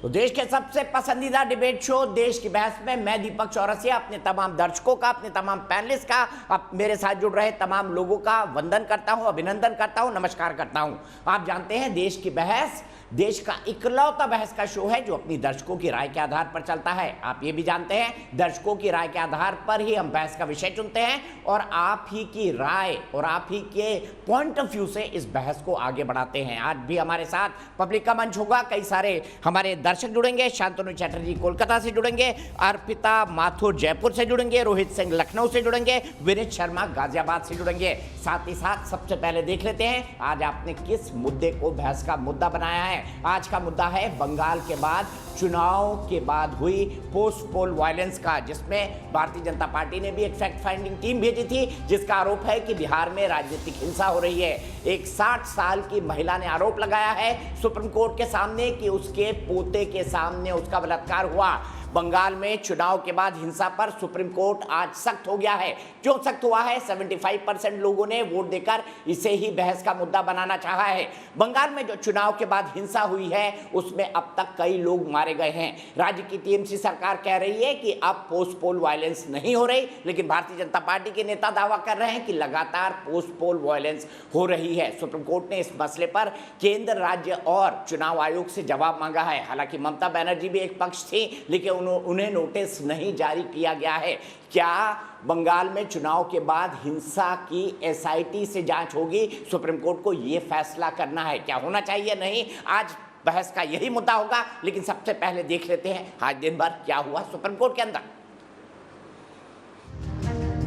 तो देश के सबसे पसंदीदा डिबेट शो देश की बहस में मैं दीपक चौरसिया अपने तमाम दर्शकों का, अपने तमाम पैनलिस्ट का, अब मेरे साथ जुड़ रहे तमाम लोगों का वंदन करता हूं, अभिनंदन करता हूं, नमस्कार करता हूं। आप जानते हैं देश की बहस देश का इकलौता बहस का शो है जो अपनी दर्शकों की राय के आधार पर चलता है। आप ये भी जानते हैं दर्शकों की राय के आधार पर ही हम बहस का विषय चुनते हैं और आप ही की राय और आप ही के पॉइंट ऑफ व्यू से इस बहस को आगे बढ़ाते हैं। आज भी हमारे साथ पब्लिक का मंच होगा, कई सारे हमारे दर्शक जुड़ेंगे। शांतनु चैटर्जी कोलकाता से जुड़ेंगे, अर्पिता माथुर जयपुर से जुड़ेंगे, रोहित सिंह लखनऊ से जुड़ेंगे, विनीत शर्मा गाजियाबाद से जुड़ेंगे। साथ ही साथ सबसे पहले देख लेते हैं आज आपने किस मुद्दे को बहस का मुद्दा बनाया है। आज का मुद्दा है बंगाल के बाद चुनाव के बाद हुई पोस्ट पोल वायलेंस का, जिसमें भारतीय जनता पार्टी ने भी एक फैक्ट फाइंडिंग टीम भेजी थी जिसका आरोप है कि बिहार में राजनीतिक हिंसा हो रही है। एक 60 साल की महिला ने आरोप लगाया है सुप्रीम कोर्ट के सामने कि उसके पोते के सामने उसका बलात्कार हुआ। बंगाल में चुनाव के बाद हिंसा पर सुप्रीम कोर्ट आज सख्त हो गया है। क्यों सख्त हुआ है? 75% लोगों ने वोट देकर इसे ही बहस का मुद्दा बनाना चाहा है। बंगाल में जो चुनाव के बाद हिंसा हुई है उसमें अब तक कई लोग मारे गए हैं। राज्य की टीएमसी सरकार कह रही है कि अब पोस्ट पोल वायलेंस नहीं हो रही, लेकिन भारतीय जनता पार्टी के नेता दावा कर रहे हैं कि लगातार पोस्ट पोल वायलेंस हो रही है। सुप्रीम कोर्ट ने इस मसले पर केंद्र, राज्य और चुनाव आयोग से जवाब मांगा है। हालांकि ममता बनर्जी भी एक पक्ष थी, लेकिन उन्हें नोटिस नहीं जारी किया गया है। क्या बंगाल में चुनाव के बाद हिंसा की एसआईटी से जांच होगी? सुप्रीम कोर्ट को यह फैसला करना है, क्या होना चाहिए नहीं। आज बहस का यही मुद्दा होगा, लेकिन सबसे पहले देख लेते हैं आज दिन भर क्या हुआ सुप्रीम कोर्ट के अंदर।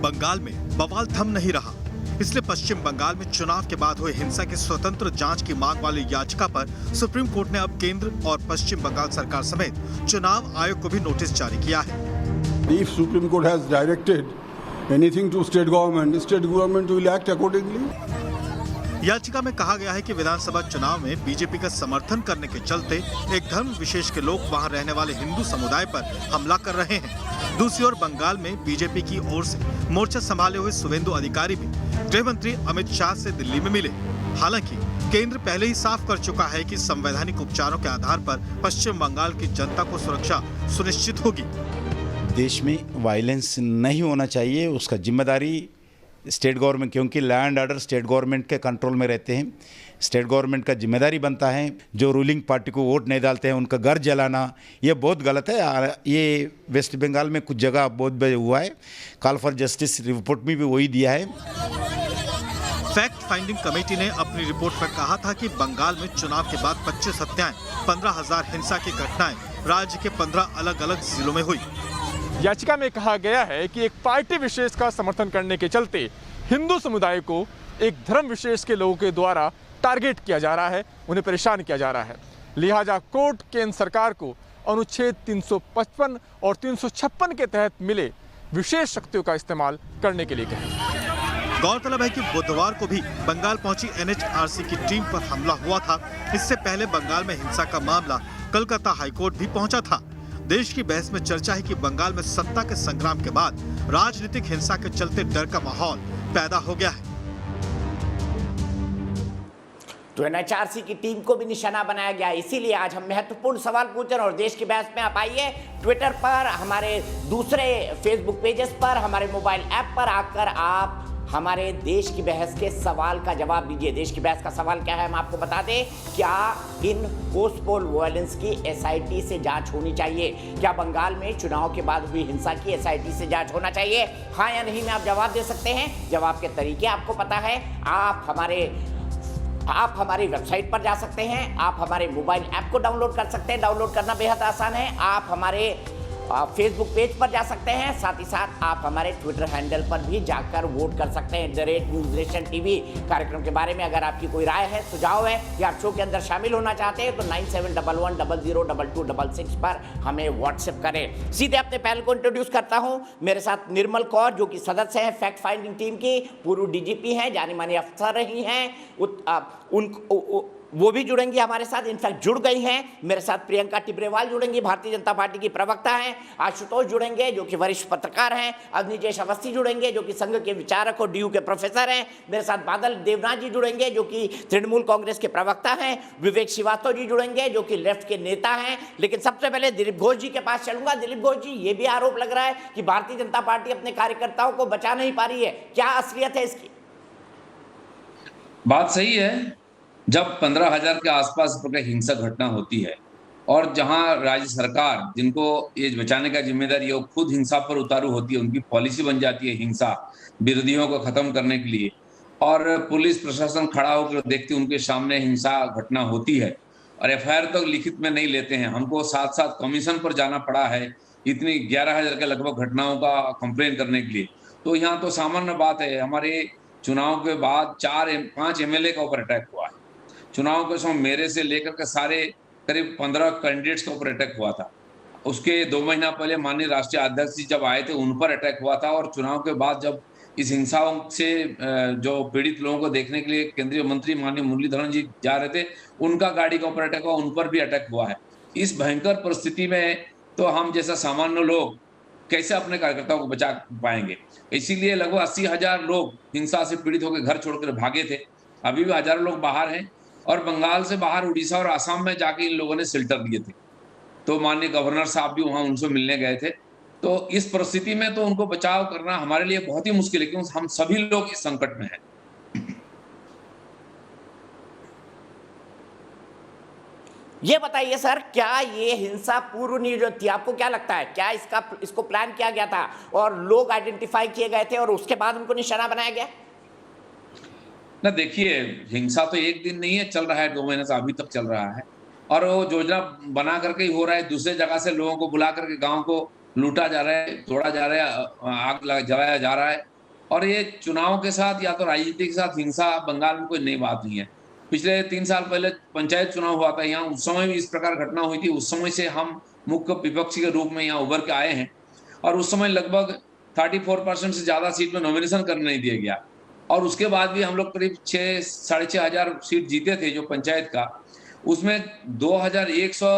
बंगाल में बवाल थम नहीं रहा, इसलिए पश्चिम बंगाल में चुनाव के बाद हुए हिंसा की स्वतंत्र जांच की मांग वाली याचिका पर सुप्रीम कोर्ट ने अब केंद्र और पश्चिम बंगाल सरकार समेत चुनाव आयोग को भी नोटिस जारी किया है। If Supreme Court has directed anything to state government will act accordingly. याचिका में कहा गया है कि विधानसभा चुनाव में बीजेपी का समर्थन करने के चलते एक धर्म विशेष के लोग वहां रहने वाले हिंदू समुदाय पर हमला कर रहे हैं। दूसरी ओर बंगाल में बीजेपी की ओर से मोर्चा संभाले हुए शुवेंदु अधिकारी भी गृह मंत्री अमित शाह से दिल्ली में मिले। हालांकि केंद्र पहले ही साफ कर चुका है कि संवैधानिक उपचारों के आधार पर पश्चिम बंगाल की जनता को सुरक्षा सुनिश्चित होगी। देश में वायलेंस नहीं होना चाहिए, उसका जिम्मेदारी स्टेट गवर्नमेंट, क्योंकि लैंड ऑर्डर स्टेट गवर्नमेंट के कंट्रोल में रहते हैं। स्टेट गवर्नमेंट का जिम्मेदारी बनता है जो रूलिंग पार्टी को वोट नहीं डालते हैं उनका घर जलाना, ये बहुत गलत है। ये वेस्ट बंगाल में कुछ जगह बहुत बड़े हुआ है। कॉल फॉर जस्टिस रिपोर्ट में भी वही दिया है। फैक्ट फाइंडिंग कमेटी ने अपनी रिपोर्ट में कहा था कि बंगाल में चुनाव के बाद 25 हत्याएं, 15,000 हिंसा की घटनाएं राज्य के 15 अलग अलग जिलों में हुई। याचिका में कहा गया है कि एक पार्टी विशेष का समर्थन करने के चलते हिंदू समुदाय को एक धर्म विशेष के लोगों के द्वारा टारगेट किया जा रहा है, उन्हें परेशान किया जा रहा है। लिहाजा कोर्ट केंद्र सरकार को अनुच्छेद 355 और 356 के तहत मिले विशेष शक्तियों का इस्तेमाल करने के लिए कहा। गौरतलब है कि बुधवार को भी बंगाल पहुंची एनएचआरसी की टीम पर हमला हुआ था। इससे पहले बंगाल में हिंसा का मामला कलकत्ता हाईकोर्ट भी पहुंचा था। देश की बहस में चर्चा है कि बंगाल में सत्ता के संग्राम के बाद राजनीतिक हिंसा के चलते डर का माहौल पैदा हो गया है। तो एनएचआरसी की टीम को भी निशाना बनाया गया। इसीलिए आज हम महत्वपूर्ण सवाल पूछ रहे हैं और देश की बहस में आप आइए, ट्विटर पर, हमारे दूसरे फेसबुक पेजेस पर, हमारे मोबाइल ऐप पर आकर आप हमारे देश की बहस के सवाल का जवाब दीजिए। देश की बहस का सवाल क्या है हम आपको बता दें। क्या इन पोस्ट पोल वायलेंस की एसआईटी से जांच होनी चाहिए? क्या बंगाल में चुनाव के बाद हुई हिंसा की एसआईटी से जांच होना चाहिए? हाँ या नहीं में आप जवाब दे सकते हैं। जवाब के तरीके आपको पता है। आप हमारी वेबसाइट पर जा सकते हैं, आप हमारे मोबाइल ऐप को डाउनलोड कर सकते हैं। डाउनलोड करना बेहद आसान है। आप हमारे फेसबुक पेज पर जा सकते हैं, साथ ही साथ आप हमारे ट्विटर हैंडल पर भी जाकर वोट कर सकते हैं। @NewsNationTV कार्यक्रम के बारे में अगर आपकी कोई राय है, सुझाव है या शो के अंदर शामिल होना चाहते हैं तो 9711002266 पर हमें व्हाट्सएप करें। सीधे अपने पैनल को इंट्रोड्यूस करता हूं। मेरे साथ निर्मल कौर जो कि सदस्य हैं फैक्ट फाइंडिंग टीम की, पूर्व डीजीपी हैं, जानी मानी अफसर रही हैं, वो भी जुड़ेंगी हमारे साथ, इनफैक्ट जुड़ गई हैं। मेरे साथ प्रियंका टिब्रेवाल जुड़ेंगी, भारतीय जनता पार्टी की प्रवक्ता हैं, आशुतोष जुड़ेंगे जो कि वरिष्ठ पत्रकार हैं, अवनीजेश अवस्थी जुड़ेंगे जो कि संघ के विचारक और डीयू के प्रोफेसर हैं, मेरे साथ बादल देवनाथ जी जुड़ेंगे जो कि तृणमूल कांग्रेस के प्रवक्ता हैं, विवेक श्रीवास्तव जी जुड़ेंगे जो कि लेफ्ट के नेता हैं। लेकिन सबसे पहले दिलीप घोष जी के पास चलूंगा। दिलीप घोष जी, ये भी आरोप लग रहा है कि भारतीय जनता पार्टी अपने कार्यकर्ताओं को बचा नहीं पा रही है, क्या असलियत है इसकी? बात सही है। जब 15,000 के आसपास इस प्रकार हिंसक घटना होती है और जहां राज्य सरकार जिनको ये बचाने का जिम्मेदारी है वो खुद हिंसा पर उतारू होती है, उनकी पॉलिसी बन जाती है हिंसा विरोधियों को खत्म करने के लिए, और पुलिस प्रशासन खड़ा होकर देखते उनके सामने हिंसा घटना होती है और एफआईआर तो लिखित में नहीं लेते हैं। हमको साथ साथ कमीशन पर जाना पड़ा है इतनी 11,000 के लगभग घटनाओं का कंप्लेन करने के लिए। तो यहाँ तो सामान्य बात है। हमारे चुनाव के बाद 5 एमएलए का ऊपर अटैक हुआ है। चुनाव के समय मेरे से लेकर के सारे करीब 15 कैंडिडेट्स के ऊपर अटैक हुआ था। उसके 2 महीना पहले माननीय राष्ट्रीय अध्यक्ष जी जब आए थे उन पर अटैक हुआ था, और चुनाव के बाद जब इस हिंसाओं से जो पीड़ित लोगों को देखने के लिए केंद्रीय मंत्री माननीय मुरलीधरन जी जा रहे थे, उनका गाड़ी के ऊपर अटैक हुआ, उन पर भी अटैक हुआ है। इस भयंकर परिस्थिति में तो हम जैसा सामान्य लोग कैसे अपने कार्यकर्ताओं को बचा पाएंगे? इसीलिए लगभग 80,000 लोग हिंसा से पीड़ित होकर घर छोड़कर भागे थे। अभी भी हजारों लोग बाहर हैं, और बंगाल से बाहर उड़ीसा और आसाम में जाके इन लोगों ने शेल्टर दिए थे। तो माननीय गवर्नर साहब भी वहां उनसे मिलने गए थे। तो इस परिस्थिति में तो उनको बचाव करना हमारे लिए बहुत ही मुश्किल है, क्योंकि हम सभी लोग इस संकट में हैं। ये बताइए सर, क्या ये हिंसा पूर्व नियोजित थी? आपको क्या लगता है, क्या इसको प्लान किया गया था और लोग आइडेंटिफाई किए गए थे और उसके बाद उनको निशाना बनाया गया? ना देखिए, हिंसा तो एक दिन नहीं है, चल रहा है 2 महीने से अभी तक चल रहा है, और वो योजना बना करके ही हो रहा है। दूसरे जगह से लोगों को बुला करके गांव को लूटा जा रहा है, तोड़ा जा रहा है, आग जलाया जा रहा है। और ये चुनाव के साथ या तो राजनीति के साथ हिंसा बंगाल में कोई नई बात नहीं है। पिछले 3 साल पहले पंचायत चुनाव हुआ था यहाँ, उस समय भी इस प्रकार घटना हुई थी। उस समय से हम मुख्य विपक्षी के रूप में यहाँ उभर के आए हैं, और उस समय लगभग 34% से ज्यादा सीट में नॉमिनेशन करने नहीं दिया गया, और उसके बाद भी हम लोग करीब 6,500 सीट जीते थे जो पंचायत का। उसमें 2,100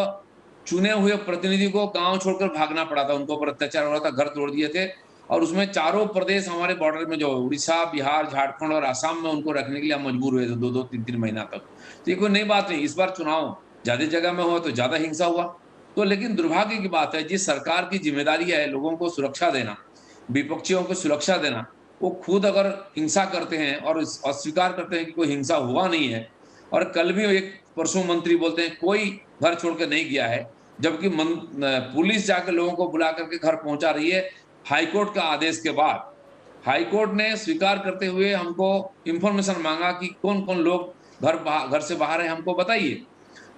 चुने हुए प्रतिनिधि को गांव छोड़कर भागना पड़ा था, उनको ऊपर अत्याचार हो रहा था, घर तोड़ दिए थे। और उसमें चारों प्रदेश हमारे बॉर्डर में जो उड़ीसा, बिहार, झारखंड और आसाम में उनको रखने के लिए हम मजबूर हुए थे 2-2, 3-3 महीना तक। तो ये कोई नई बात नहीं। इस बार चुनाव ज्यादा जगह में हुआ तो ज्यादा हिंसा हुआ। तो लेकिन दुर्भाग्य की बात है, जिस सरकार की जिम्मेदारी है लोगों को सुरक्षा देना, विपक्षियों को सुरक्षा देना, वो खुद अगर हिंसा करते हैं और अस्वीकार करते हैं कि कोई हिंसा हुआ नहीं है। और कल भी एक परसों मंत्री बोलते हैं कोई घर छोड़कर नहीं गया है, जबकि पुलिस जाकर लोगों को बुला करके घर पहुंचा रही है हाईकोर्ट का आदेश के बाद। हाईकोर्ट ने स्वीकार करते हुए हमको इंफॉर्मेशन मांगा कि कौन कौन लोग घर से बाहर है, हमको बताइए।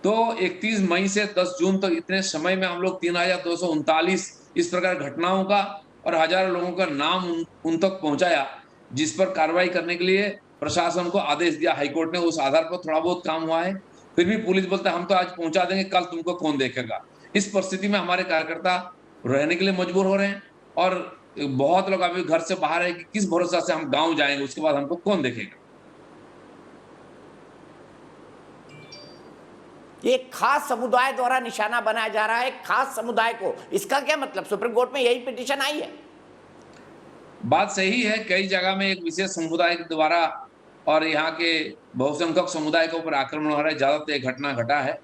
तो 31 मई से 10 जून तक इतने समय में हम लोग 3,239 इस प्रकार घटनाओं का और हजारों लोगों का नाम उन तक पहुंचाया, जिस पर कार्रवाई करने के लिए प्रशासन को आदेश दिया हाईकोर्ट ने। उस आधार पर थोड़ा बहुत काम हुआ है, फिर भी पुलिस बोलता है हम तो आज पहुंचा देंगे, कल तुमको कौन देखेगा। इस परिस्थिति में हमारे कार्यकर्ता रहने के लिए मजबूर हो रहे हैं, और बहुत लोग अभी घर से बाहर है कि किस भरोसा से हम गांव जाएंगे, उसके बाद हमको कौन देखेगा। एक खास समुदाय द्वारा निशाना बनाया जा रहा है, खास समुदाय को, इसका क्या मतलब? सुप्रीम कोर्ट में यही पिटीशन आई है। बात सही है, कई जगह में एक विशेष समुदाय के द्वारा और यहाँ के बहुसंख्यक समुदाय के ऊपर आक्रमण हो रहा है। ज्यादातर एक घटना घटा है,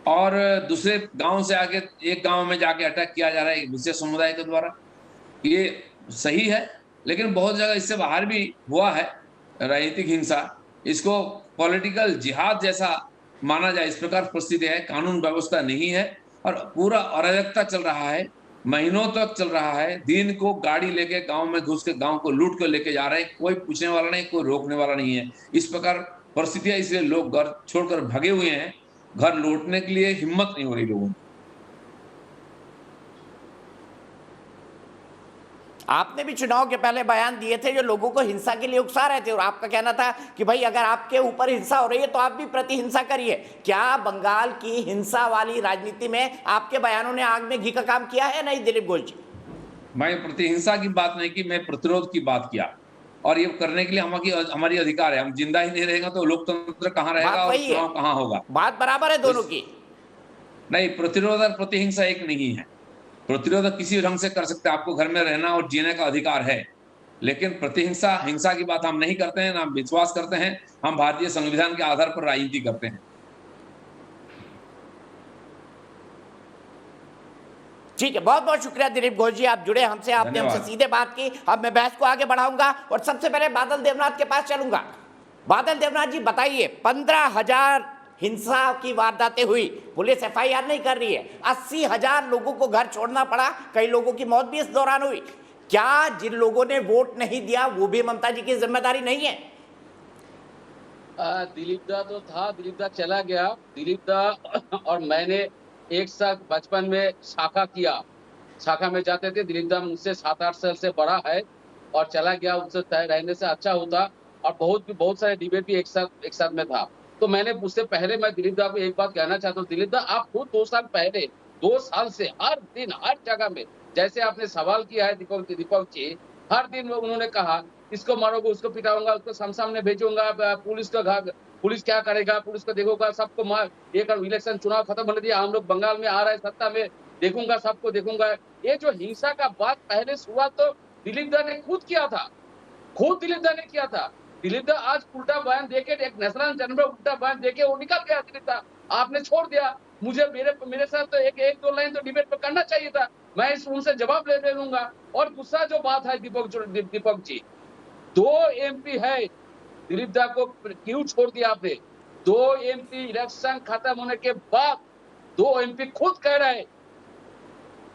और दूसरे गांव से आके एक गांव में जाके अटैक किया जा रहा है विशेष समुदाय के द्वारा। ये सही है, लेकिन बहुत जगह इससे बाहर भी हुआ है राजनीतिक हिंसा। इसको पॉलिटिकल जिहाद जैसा माना जाए, इस प्रकार परिस्थिति है। कानून व्यवस्था नहीं है और पूरा अराजकता चल रहा है, महीनों तक चल रहा है। दिन को गाड़ी लेके गांव में घुस के गांव को लूट कर लेके जा रहे हैं, कोई पूछने वाला नहीं, कोई रोकने वाला नहीं है। इस प्रकार परिस्थितियां, इसलिए लोग घर छोड़कर भगे हुए हैं। घर लौटने के लिए हिम्मत नहीं हो रही लोगों की। आपने भी चुनाव के पहले बयान दिए थे जो लोगों को हिंसा के लिए उकसा रहे थे, और आपका कहना था कि भाई अगर आपके ऊपर हिंसा हो रही है तो आप भी प्रति हिंसा करिए। क्या बंगाल की हिंसा वाली राजनीति में आपके बयानों ने आग में घी का काम किया है? नहीं दिलीप घोष जी, मैं प्रतिहिंसा की बात नहीं की, मैं प्रतिरोध की बात किया। और ये करने के लिए हमारी अधिकार है। हम जिंदा ही नहीं रहेगा तो लोकतंत्र कहाँ रहेगा बात और वही है। चुनाव कहाँ होगा? बात बराबर है दोनों की। नहीं, प्रतिरोध और प्रतिहिंसा एक नहीं है। प्रतिरोध किसी ढंग से कर सकते हैं, आपको घर में रहना और जीने का अधिकार है, लेकिन प्रतिहिंसा, हिंसा की बात हम नहीं करते हैं, ना हम विश्वास करते हैं। हम भारतीय संविधान के आधार पर राजनीति करते हैं। ठीक है, बहुत बहुत शुक्रिया दिलीप घोष जी, आप जुड़े हमसे, आपने हमसे धन्यवाद। सीधे बात की। अब मैं बहस को आगे बढ़ाऊंगा और सबसे पहले बादल देवनाथ के पास चलूंगा। बादल देवनाथ जी बताइए, 15,000 हिंसा की वारदातें हुई, पुलिस एफआईआर नहीं कर रही है, 80,000 लोगों को घर छोड़ना पड़ा, कई लोगों की मौत भी इस दौरान हुई। क्या जिन लोगों ने वोट नहीं दिया वो भी ममता जी की जिम्मेदारी नहीं है? दिलीप दा तो था, दिलीप दा चला गया। दिलीप दा और मैंने एक साथ बचपन में शाखा में जाते थे। दिलीप दा मुझसे 7-8 साल से बड़ा है और चला गया, उससे रहने से अच्छा होता। और बहुत सारे डिबेट भी एक साथ में था। तो मैंने उससे पहले मैं दिलीप दा को एक बात कहना चाहता हूँ। दिलीप दा, आप खुद 2 साल पहले 2 साल से हर दिन हर जगह में, जैसे आपने सवाल किया है दीपक जी, हर दिन उन्होंने कहा इसको मारोगे, उसको पिटाऊंगा, उसको शमशान में भेजूंगा, पुलिस क्या करेगा, पुलिस को देखूंगा, सबको मार, एक इलेक्शन चुनाव खत्म होने दिया, हम लोग बंगाल में आ रहे हैं सत्ता में, देखूंगा, सबको देखूंगा। ये जो हिंसा का बात पहले शुरुआत तो दिलीप दा ने खुद किया था, दिलीप दा ने किया था। दिलीप दा आज उल्टा बयान देके, एक नेशनल जनरल उल्टा बयान देके वो निकल गया। दिलीप दा आपने छोड़ दिया। मुझे मेरे साथ तो एक दो लाइन तो डिबेट पे करना चाहिए था, मैं उनसे जवाब ले लूंगा। और दूसरा जो बात है दीपक जी, 2 MP है, दिलीप दा को क्यों छोड़ दिया आपने? 2 MP इलेक्शन खत्म होने के बाद 2 MP खुद कह रहे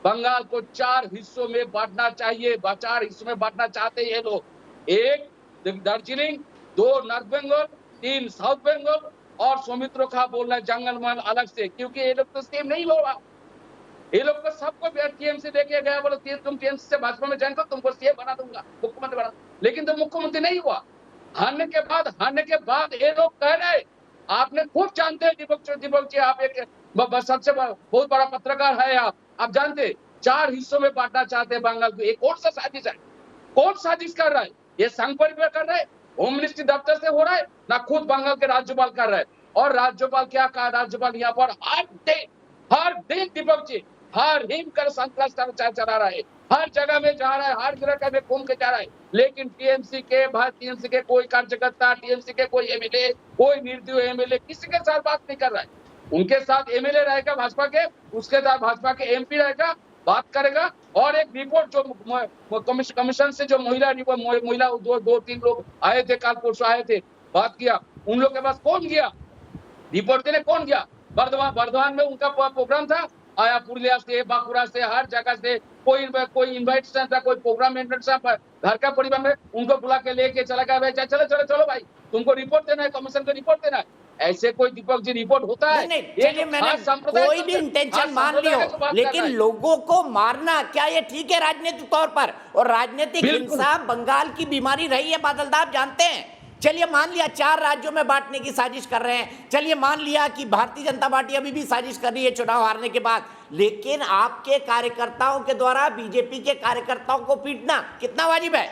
बंगाल को 4 हिस्सों में बांटना चाहिए, 4 हिस्सों में बांटना चाहते हैं ये लोग। 1 दार्जिलिंग, 2 नॉर्थ बंगाल, 3 साउथ बंगाल, और सौमित्रो खा बोल रहा है जंगल महल अलग से, क्योंकि ये लोग तो सेम नहीं होगा। ये लोग को सबको टीएमसी देके गया, बोले तुम टीएमसी से भाजपा में ज्वाइन करो, तुमको सीएम बना दूंगा, मुख्यमंत्री बना, लेकिन तो मुख्यमंत्री नहीं हुआ। हारने के बाद ये लोग कह रहे, आपने खूब जानते हैं दीपक जी, आप एक सबसे बहुत बड़ा पत्रकार है, आप जानते 4 हिस्सों में बांटना चाहते हैं बंगाल को। ये कौन सा साजिश है? कौन साजिश कर रहा है? ये संघ परिवार कर रहा है, होम मिनिस्ट्री दफ्तर से हो रहा है, ना खुद बंगाल के राज्यपाल कर रहे हैं। और राज्यपाल क्या कहा? राज्यपाल यहाँ पर हर दिन दीपक जी हर हिम कर संतरास चला रहा है, हर जगह में जा रहा है, हर जगह में घूम के जा रहा है, लेकिन टीएमसी के कोई कार्यकर्ता, टीएमसी के कोई एमएलए, कोई निर्दलीय एमएलए किसी के साथ बात नहीं कर रहा है। उनके साथ एमएलए रहेगा भाजपा के, उसके साथ भाजपा के एमपी रहेगा, बात करेगा। और एक रिपोर्ट जो कमीशन से जो महिला 2-3 लोग आए थे, कल परसों आए थे, बात किया, उन लोग के पास कौन गया? रिपोर्ट देने कौन गया? बर्धमान में उनका प्रोग्राम था, आया पुरुलिया से, बांकुड़ा से, हर जगह से कोई इनवाइट था, कोई प्रोग्राम घर का परिवार में उनको बुला के लेके चला गया, भाई चलो भाई, तुमको रिपोर्ट देना है, कमीशन को रिपोर्ट देना है। ऐसे कोई दीपक जी रिपोर्ट होता है? नहीं, चलिए मैंने कोई भी इंटेंशन मान ली हो, लेकिन लोगों को मारना क्या ये ठीक है राजनीतिक तौर पर? और राजनीतिक हिंसा बंगाल की बीमारी रही है, बादल दा आप जानते हैं। चलिए मान लिया 4 राज्यों में बांटने की साजिश कर रहे हैं, चलिए मान लिया कि भारतीय जनता पार्टी अभी भी साजिश कर रही है चुनाव हारने के बाद, लेकिन आपके कार्यकर्ताओं के द्वारा बीजेपी के कार्यकर्ताओं को पीटना कितना वाजिब है?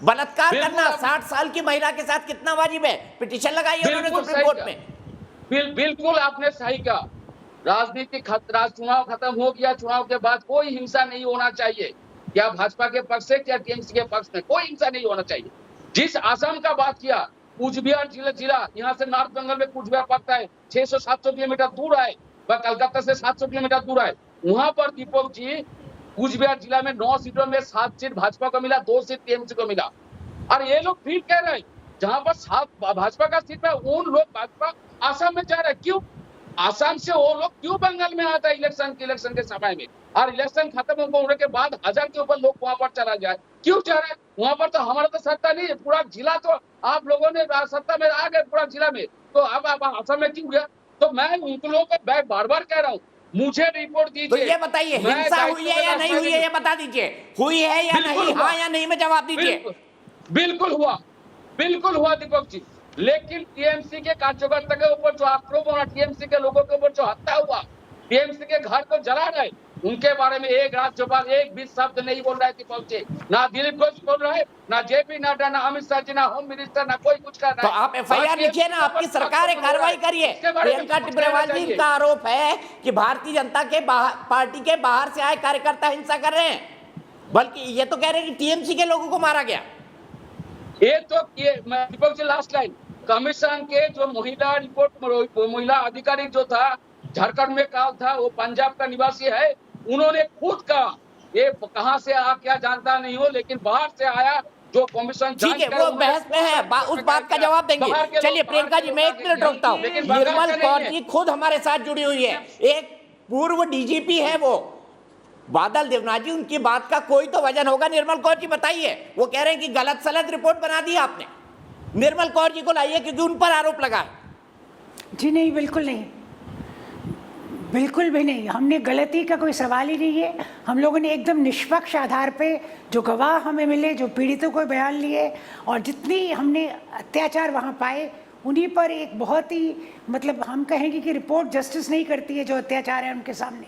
बलात्कार करना 60 साल की महिला के साथ कितना वाजिब है? पिटीशन लगाई है उन्होंने सुप्रीम कोर्ट में। बिल्कुल आपने सही कहा। राजनीतिक चुनाव खत्म हो गया, चुनाव के बाद कोई हिंसा नहीं होना चाहिए, क्या भाजपा के पक्ष से क्या टीएमसी के पक्ष में, कोई हिंसा नहीं होना चाहिए। जिस आसाम का बात किया, कूचबिहार जिला यहाँ से नॉर्थ बंगाल में कूचबिहार पड़ता है, 600-700 किलोमीटर दूर है, वह कलकत्ता से 700 किलोमीटर दूर है। वहां पर दीपक जी कूचबिहार जिला में 9 सीटों में 7 सीट भाजपा को मिला, 2 सीट टीएमसी को मिला। और ये लोग फिर कह रहे हैं जहां पर 7 भाजपा का सीट है, उन लोग भाजपा आसाम में जा रहे हैं। क्यों आसाम से वो लोग क्यों बंगाल में आता है इलेक्शन के समय में? और इलेक्शन खत्म होने के बाद 1000 के ऊपर लोग वहां पर चला जाए, क्यों जा रहे हैं वहां पर? तो हमारा तो सत्ता नहीं है, पूरा जिला तो आप लोगों ने सत्ता में आ गए पूरा जिला में, तो अब आप आसाम में क्यों गया? तो मैं उन लोगों को बार बार कह रहा हूँ, मुझे रिपोर्ट दीजिए। तो ये बताइए हिंसा हुई है या नहीं हुई है, ये बता दीजिए, हुई है या नहीं, हाँ या नहीं में जवाब दीजिए। बिल्कुल हुआ दीपक जी, लेकिन टीएमसी के कार्यकर्ता के ऊपर जो आक्रोश हुआ, टीएमसी के लोगों के ऊपर जो हत्या हुआ, टीएमसी के घर को जला रहे, उनके बारे में एक राज्यपाल एक भी शब्द नहीं बोल रहे थे पहुंचे, ना दिलीप घोष बोल रहे, ना जेपी नड्डा, ना अमित शाह जी, ना होम मिनिस्टर, ना कोई कुछ कर रहा तो है। आप एफआईआर लिखिए ना, आपकी सरकार है, कार्रवाई करिए। प्रियंका टिब्रेवाल जी का आरोप है कि भारतीय जनता के पार्टी के बाहर से आए कार्यकर्ता हिंसा कर रहे हैं, बल्कि ये तो कह रहे हैं कि टीएमसी के लोगों को मारा गया। ये तो Deepak ji last line, commission के जो महिला रिपोर्ट महिला अधिकारी जो था झारखंड में काल था, वो पंजाब का निवासी है, उन्होंने खुद कहा ये कहां से आ क्या जानता नहीं हो, लेकिन बाहर से आया जो कमीशन। ठीक है, वो बहस में है, उस बात का जवाब देंगे। चलिए प्रियंका जी, मैं 1 मिनट रोकता हूँ। निर्मल कौर जी खुद हमारे साथ जुड़ी हुई है, एक पूर्व डीजीपी है वो बादल देवनाथ जी, उनकी बात का कोई तो वजन होगा। निर्मल कौर जी बताइए, वो कह रहे हैं कि गलत सलत रिपोर्ट बना दी आपने, निर्मल कौर जी को लाइए क्योंकि उन पर आरोप लगा है। जी नहीं, बिल्कुल नहीं, बिल्कुल भी नहीं। हमने गलती का कोई सवाल ही नहीं है। हम लोगों ने एकदम निष्पक्ष आधार पे जो गवाह हमें मिले, जो पीड़ितों को बयान लिए और जितनी हमने अत्याचार वहाँ पाए, उन्हीं पर एक बहुत ही मतलब हम कहेंगे कि रिपोर्ट जस्टिस नहीं करती है जो अत्याचार है उनके सामने,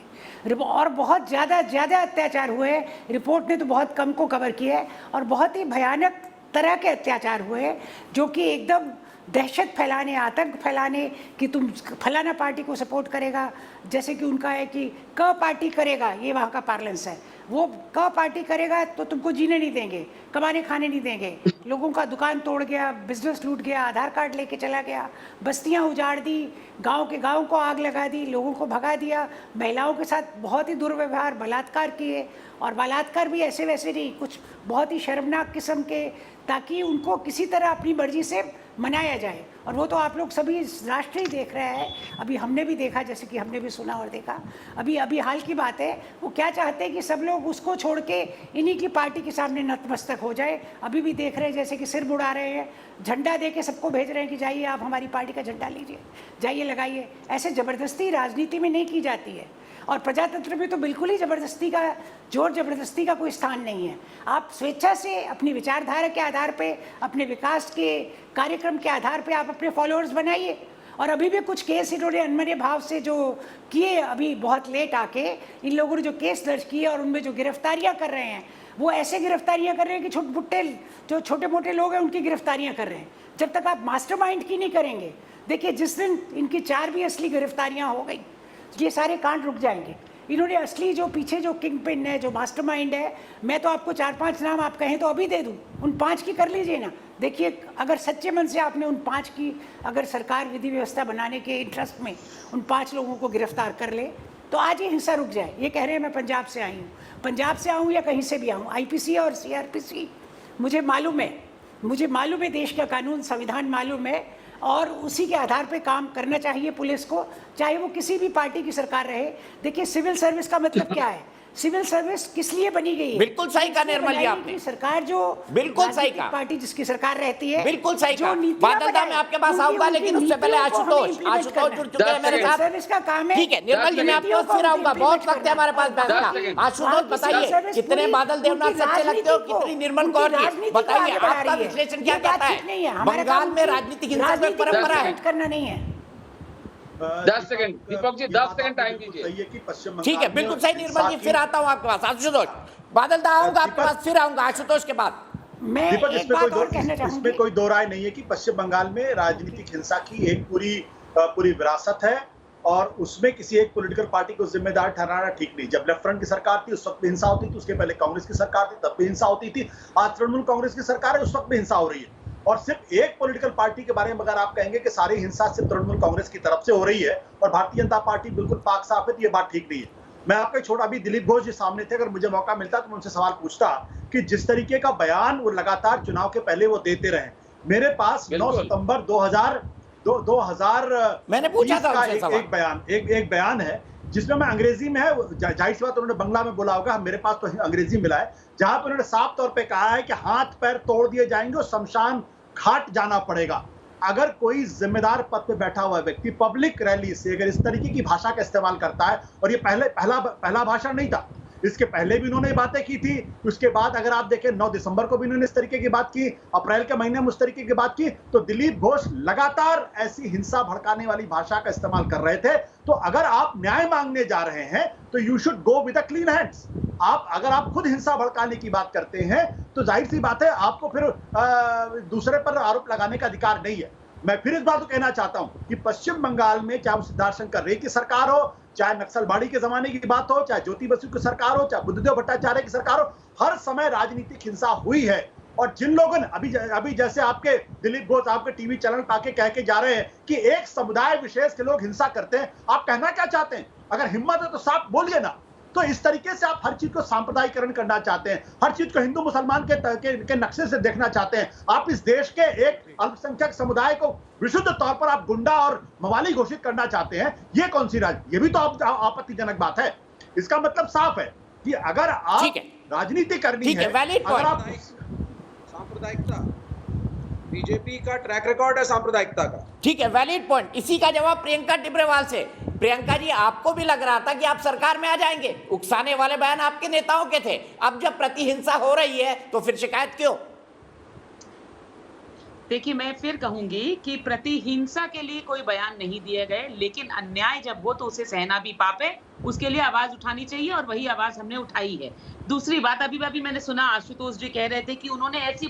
और बहुत ज़्यादा अत्याचार हुए हैं। रिपोर्ट ने तो बहुत कम को कवर किया है और बहुत ही भयानक तरह के अत्याचार हुए हैं जो कि एकदम दहशत फैलाने, आतंक फैलाने कि तुम फलाना पार्टी को सपोर्ट करेगा, जैसे कि उनका है कि क पार्टी करेगा, ये वहाँ का पार्लेंस है, वो क पार्टी करेगा तो तुमको जीने नहीं देंगे, कमाने खाने नहीं देंगे। लोगों का दुकान तोड़ गया, बिजनेस लूट गया, आधार कार्ड लेके चला गया, बस्तियाँ उजाड़ दी, गांव के गांव को आग लगा दी, लोगों को भगा दिया, महिलाओं के साथ बहुत ही दुर्व्यवहार, बलात्कार किए, और बलात्कार भी ऐसे वैसे नहीं, कुछ बहुत ही शर्मनाक किस्म के, ताकि उनको किसी तरह अपनी मर्जी से मनाया जाए। और वो तो आप लोग सभी राष्ट्र ही देख रहे हैं, अभी हमने भी देखा, जैसे कि हमने भी सुना और देखा, अभी हाल की बात है, वो क्या चाहते हैं कि सब लोग उसको छोड़ के इन्हीं की पार्टी के सामने नतमस्तक हो जाए। अभी भी देख रहे हैं जैसे कि सिर बुड़ा रहे हैं, झंडा दे के सबको भेज रहे हैं कि जाइए आप हमारी पार्टी का झंडा लीजिए, जाइए लगाइए। ऐसे ज़बरदस्ती राजनीति में नहीं की जाती है, और प्रजातंत्र में तो बिल्कुल ही ज़बरदस्ती का, जोर ज़बरदस्ती का कोई स्थान नहीं है। आप स्वेच्छा से अपनी विचारधारा के आधार पे, अपने विकास के कार्यक्रम के आधार पे आप अपने फॉलोअर्स बनाइए। और अभी भी कुछ केस इन्होंने अनमने भाव से जो किए, अभी बहुत लेट आके इन लोगों ने जो केस दर्ज किए और उनमें जो गिरफ्तारियाँ कर रहे हैं, वो ऐसे गिरफ्तारियाँ कर रहे हैं कि जो छोटे मोटे लोग हैं उनकी गिरफ्तारियाँ कर रहे हैं। जब तक आप मास्टरमाइंड की नहीं करेंगे, देखिए जिस दिन इनकी 4 भी असली गिरफ्तारियाँ हो गई, ये सारे कांड रुक जाएंगे। इन्होंने असली जो पीछे जो किंग पिन है, जो मास्टरमाइंड है, मैं तो आपको 4-5 नाम आप कहें तो अभी दे दूं, उन 5 की कर लीजिए ना। देखिए अगर सच्चे मन से आपने उन 5 की, अगर सरकार विधि व्यवस्था बनाने के इंटरेस्ट में उन 5 लोगों को गिरफ्तार कर ले तो आज ये हिंसा रुक जाए। ये कह रहे हैं मैं पंजाब से आई हूँ, पंजाब से आऊँ या कहीं से भी आऊँ, आईपीसी और सीआरपीसी मुझे मालूम है, देश का कानून संविधान मालूम है, और उसी के आधार पे काम करना चाहिए पुलिस को, चाहे वो किसी भी पार्टी की सरकार रहे। देखिए सिविल सर्विस का मतलब क्या है, सिविल सर्विस किस लिए बनी गई है? बिल्कुल सही कहा निर्मल जी आपने, सरकार जो बिल्कुल सही कहा, पार्टी जिसकी सरकार रहती है, बिल्कुल सही कहा। बादल दा मैं आपके पास आऊंगा, लेकिन उससे पहले आशुतोष जुड़ चुके हैं मेरे साथ। सर्विस का काम है। ठीक है निर्मल जी, मैं आपके पास फिर आऊंगा, बहुत वक्त है हमारे पास बहस का। आशुतोष बताइए, कितने बादल देवनाथ सच्चे लगते हो, कितनी निर्मल कौर जी बताइए, आपका विश्लेषण क्या कहता है? बंगाल में राजनीतिक हिंसा की परंपरा है, करना नहीं है। 10 second Deepak ji, 10 second time दीजिए। ठीक है, बिल्कुल सही निर्मल जी, फिर आता हूँ आपके पास। आशुतोष, बादल दा आऊंगा आपके पास, फिर आऊंगा आशुतोष के बाद। मैं एक बात और कहना चाहूंगी, इसमें कोई दो राय नहीं है कि पश्चिम बंगाल में राजनीतिक हिंसा की एक पूरी विरासत है, और उसमें किसी एक पॉलिटिकल पार्टी को जिम्मेदार ठहराना ठीक नहीं। जब लेफ्ट फ्रंट की सरकार थी उस वक्त भी हिंसा होती थी, उसके पहले कांग्रेस की सरकार थी तब भी हिंसा होती थी, आज तृणमूल कांग्रेस की सरकार है उस वक्त भी हिंसा हो रही है। और सिर्फ एक पॉलिटिकल पार्टी के बारे में अगर आप कहेंगे कि सारी हिंसा सिर्फ तृणमूल कांग्रेस की तरफ से हो रही है और भारतीय जनता पार्टी बिल्कुल पाक साफ है, तो ये बात ठीक नहीं है। मैं आपको छोटा, अभी दिलीप घोष जी सामने थे, अगर मुझे मौका मिलता तो मैं उनसे सवाल पूछता कि जिस तरीके का बयान वो लगातार चुनाव के पहले वो देते रहे, मेरे पास 9 सितंबर 2000 मैंने पूछा था एक बयान है जिसमें मैं अंग्रेजी में है, जाहिर सी बात उन्होंने बंगला में बोला होगा, मेरे पास तो अंग्रेजी मिला है, जहां पर उन्होंने साफ तौर पे कहा है कि हाथ पैर तोड़ दिए जाएंगे और शमशान घाट जाना पड़ेगा अगर कोई जिम्मेदार पद पे बैठा हुआ व्यक्ति पब्लिक रैली से अगर इस तरीके की भाषा का इस्तेमाल करता है। और ये पहला भाषण नहीं था, इसके पहले भी उन्होंने बातें की थी। उसके बाद अगर आप देखें 9 दिसंबर को भी उन्होंने इस तरीके की बात की, अप्रैल के महीने में उस तरीके की बात की। तो दिलीप घोष लगातार ऐसी हिंसा भड़काने वाली भाषा का इस्तेमाल कर रहे थे। तो अगर आप न्याय मांगने जा रहे हैं तो you should go with a clean hands. अगर आप खुद हिंसा भड़काने की बात करते हैं तो जाहिर सी बात है आपको फिर दूसरे पर आरोप लगाने का अधिकार नहीं है। मैं फिर इस बात को कहना चाहता हूं कि पश्चिम बंगाल में चाहे सिद्धार्थ शंकर रे की सरकार हो, चाहे नक्सलबाड़ी के जमाने की बात हो, चाहे ज्योति बसु की सरकार हो, चाहे बुद्धदेव भट्टाचार्य की सरकार हो, हर समय राजनीतिक हिंसा हुई है। और जिन लोगों ने अभी जैसे आपके दिलीप घोष आपके टीवी चैनल पे आके कह के जा रहे हैं कि एक समुदाय विशेष के लोग हिंसा करते हैं, आप कहना क्या चाहते हैं? अगर हिम्मत है तो साफ बोलिए ना। तो इस तरीके से आप हर चीज को सांप्रदायिकरण करना चाहते हैं, हर चीज को हिंदू मुसलमान के नक्शे से देखना चाहते हैं। आप इस देश के एक अल्पसंख्यक समुदाय को विशुद्ध तौर पर आप गुंडा और मवाली घोषित करना चाहते हैं। ये कौन सी ये भी तो आपत्तिजनक बात है। इसका मतलब साफ है कि अगर आप राजनीति करनी है, अगर आप सांप्रदायिकता, बीजेपी का ट्रैक रिकॉर्ड है सांप्रदायिकता का। ठीक है, वैलिड पॉइंट। इसी का जवाब प्रियंका टिब्रेवाल से। प्रियंका जी, आपको भी लग रहा था कि आप सरकार में आ जाएंगे, उकसाने वाले बयान आपके नेताओं के थे। अब जब प्रतिहिंसा हो रही है तो फिर शिकायत क्यों? देखिए, मैं फिर कहूंगी कि प्रतिहिंसा के लिए कोई बयान नहीं दिए गए, लेकिन अन्याय जब हो तो उसे सहना भी पाप है, उसके लिए आवाज उठानी चाहिए और वही आवाज हमने उठाई है। दूसरी बात, अभी मैंने सुना आशुतोष जी कह रहे थे कि उन्होंने ऐसी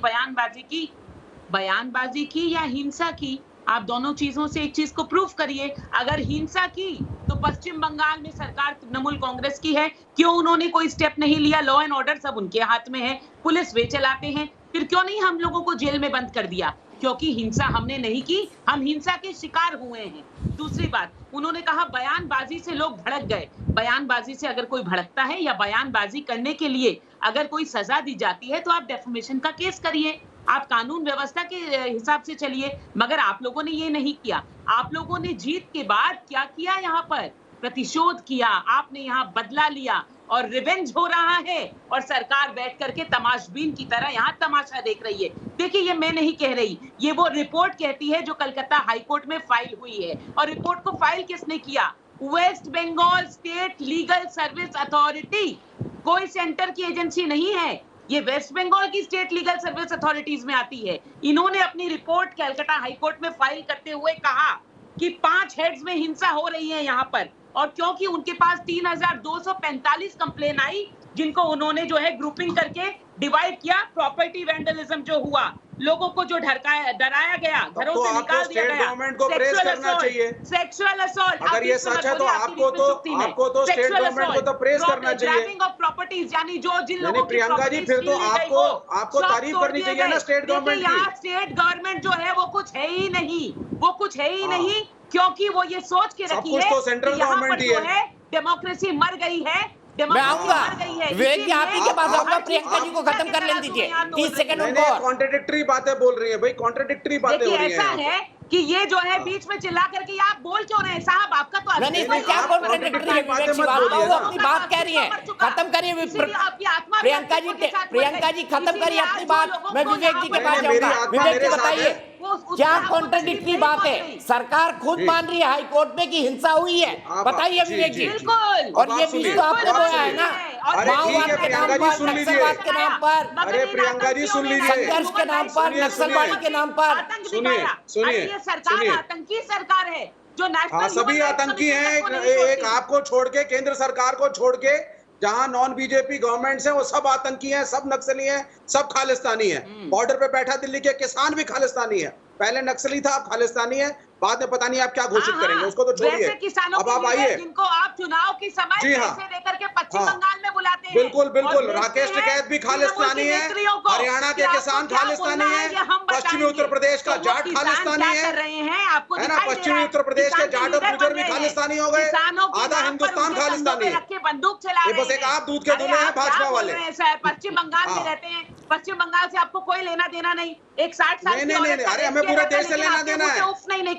बयानबाजी की या हिंसा की। आप दोनों चीजों से एक चीज को प्रूफ करिए। अगर हिंसा की तो पश्चिम बंगाल में सरकार तृणमूल कांग्रेस की है, क्यों उन्होंने कोई स्टेप नहीं लिया? लॉ एंड ऑर्डर सब उनके हाथ में है, पुलिस वे चलाते हैं, फिर क्यों नहीं हम लोगों को जेल में बंद कर दिया? क्योंकि हिंसा हमने नहीं की, हम हिंसा के शिकार हुए हैं। दूसरी बात, उन्होंने कहा बयानबाजी से लोग भड़क गए। बयानबाजी से अगर कोई भड़कता है या बयानबाजी करने के लिए अगर कोई सजा दी जाती है तो आप डेफमेशन का केस करिए, आप कानून व्यवस्था के हिसाब से चलिए। मगर आप लोगों ने ये नहीं किया। आप लोगों ने जीत के बाद क्या किया? यहाँ पर प्रतिशोध किया, आपने यहाँ बदला लिया और रिवेंज हो रहा है और सरकार बैठ करके तमाशबीन की तरह यहाँ तमाशा देख रही है। देखिए, ये मैं नहीं कह रही, ये वो रिपोर्ट कहती है जो कलकत्ता हाईकोर्ट में फाइल हुई है। और रिपोर्ट को फाइल किसने किया? West Bengal state legal service authority, कोई सेंटर की एजेंसी नहीं है, ये वेस्ट बंगाल की स्टेट लीगल सर्विस अथॉरिटीज में आती है। इन्होंने अपनी रिपोर्ट कलकत्ता हाईकोर्ट में फाइल करते हुए कहा कि 5 हेड्स में हिंसा हो रही है यहाँ पर, और क्योंकि उनके पास 3245 कंप्लेन आई, जिनको उन्होंने जो है ग्रुपिंग करके डिवाइड किया। प्रॉपर्टी वैंडलिज्म जो हुआ, लोगों को जो डराया गया, घरों से निकाल दिया गया, गवर्नमेंट को प्रेस करना चाहिए। सेक्सुअल असॉल्ट, अगर ये सच है तो आपको तो स्टेट गवर्नमेंट को तो प्रेस करना चाहिए। ग्रैबिंग ऑफ प्रॉपर्टीज, यानी जो जिन लोगों की प्रियंका जी, फिर तो आपको तारीफ करनी चाहिए ना स्टेट गवर्नमेंट की। यहाँ स्टेट गवर्नमेंट जो है वो कुछ है ही नहीं, वो कुछ है ही नहीं, क्योंकि वो ये सोच के रखी है तो सेंट्रल गवर्नमेंट ही है। डेमोक्रेसी मर गई है। मैं आऊंगा विवेक जी, आप ही के पास आऊंगा। प्रियंका जी को खत्म कर लेने दीजिए, 30 सेकंड और। कॉन्ट्रडिक्टरी बातें बोल रही है भाई, कॉन्ट्रडिक्टरी बातें हो रही है। ऐसा है कि ये जो है बीच में चिल्ला करके आप बोल क्यों रहे हैं साहब? आपका तो क्या कॉन्ट्रडिक्टरी है? विवेक जी वो अपनी बात कह रही है, खत्म करिए। प्रियंका जी खत्म करिए अपनी बात, मैं विवेक जी के पास जाऊंगा। विवेक जी बताइए, क्या कॉन्ट्रडिक्टरी बात है? सरकार खुद मान रही है हाई कोर्ट में कि हिंसा हुई है, बताइए विवेक जी। और ये बीज तो आपने बोया है ना, माओवाद के नाम पर, नक्सलवाद के नाम पर, अरे प्रियंका जी सुन लीजिए, संघर्ष के नाम पर, नक्सलवादी के नाम पर। सुनिए सरकार आतंकी सरकार है जो नेशनल, सभी आतंकी हैं। एक आपको छोड़ के, केंद्र सरकार को छोड़ के, जहां नॉन बीजेपी गवर्नमेंट्स हैं वो सब आतंकी हैं, सब नक्सली हैं, सब खालिस्तानी हैं। बॉर्डर पे बैठा दिल्ली के किसान भी खालिस्तानी है। पहले नक्सली था, अब खालिस्तानी है। बाद में पता नहीं आप क्या घोषित करेंगे, उसको तो छोड़िए। अब आप आइए, जिनको आप चुनाव की समय पैसे देकर के पश्चिम बंगाल में बुलाते हैं। बिल्कुल राकेश टिकैत भी खालिस्तानी है, हरियाणा के किसान खालिस्तानी है, पश्चिमी उत्तर प्रदेश का जाट खालिस्तानी है ना, पश्चिमी उत्तर प्रदेश के जाट और गुर्जर भी खालिस्तानी हो गए, आधा हिंदुस्तान खालिस्तानी है। बंदूक चला बस एक आप दूध के दूल्हे हैं भाजपा वाले। पश्चिम बंगाल में रहते हैं, पश्चिम बंगाल से आपको कोई लेना देना नहीं। एक 60 साल नहीं, अरे हमें पूरे देश से लेना देना है,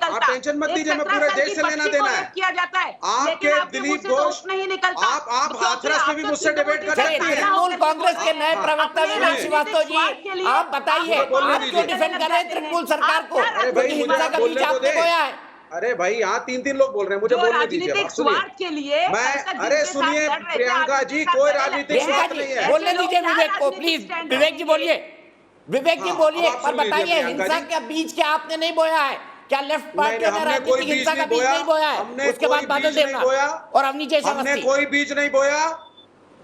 आप टेंशन मत लीजिए, हमें पूरे देश से लेना देना है। किया जाता है आपके दिलीप घोष नहीं निकलता, आप हाथरस में भी मुझसे डिबेट कर सकती हैं। तृणमूल कांग्रेस के नए प्रवक्ता विवेक श्रीवास्तव जी, आप बताइए, आप क्यों डिफेंड कर रहे हैं तृणमूल सरकार को? हिंसा का बीज आपने बोया है। अरे भाई यहाँ 3 लोग बोल रहे हैं, मुझे बोलने दीजिए। राजनीतिक स्वार्थ के लिए अरे सुनिए प्रियंका जी, कोई राजनीतिक स्वार्थ नहीं है। बोलने दीजिए विवेक को, प्लीज विवेक जी बोलिए, विवेक जी बोलिए। पर बताइए हिंसा के बीज क्या आपने नहीं बोया है? क्या लेफ्ट पार्टी ने राजनीतिक हिंसा का बीज नहीं बोया है? उसके बाद बादल देवनाथ और अवनी जैसा हमने कोई बीज नहीं बोया।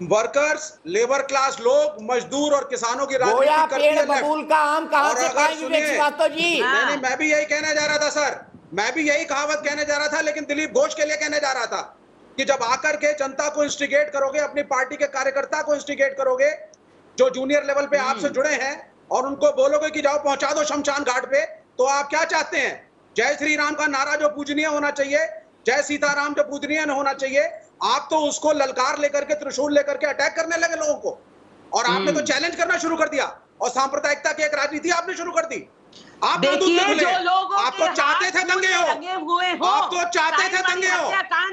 वर्कर्स, लेबर क्लास लोग, मजदूर और किसानों की राजनीति करती है। बबूल का आम कहां से खाए विवेक श्रीवास्तव जी? नहीं, मैं भी यही कहने जा रहा था सर, मैं भी यही कहावत कहने जा रहा था, लेकिन दिलीप घोष के लिए कहने जा रहा था कि जब आकर के जनता को इंस्टिगेट करोगे, अपनी पार्टी के कार्यकर्ता को इंस्टिगेट करोगे जो जूनियर लेवल पे आपसे जुड़े हैं, और उनको बोलोगे कि जाओ पहुंचा दो शमशान घाट पे, तो आप क्या चाहते हैं? जय श्री राम का नारा जो पूजनीय होना चाहिए, जय सीताराम जो पूजनीय होना चाहिए, आप तो उसको ललकार लेकर के, त्रिशूल लेकर के अटैक करने लगे लोगों को, और आपने तो चैलेंज करना शुरू कर दिया, और सांप्रदायिकता की एक राजनीति आपने शुरू कर दी। आप देखिए जो लोगों आप तो चाहते थे दंगे हो, आप तो चाहते थे दंगे हो।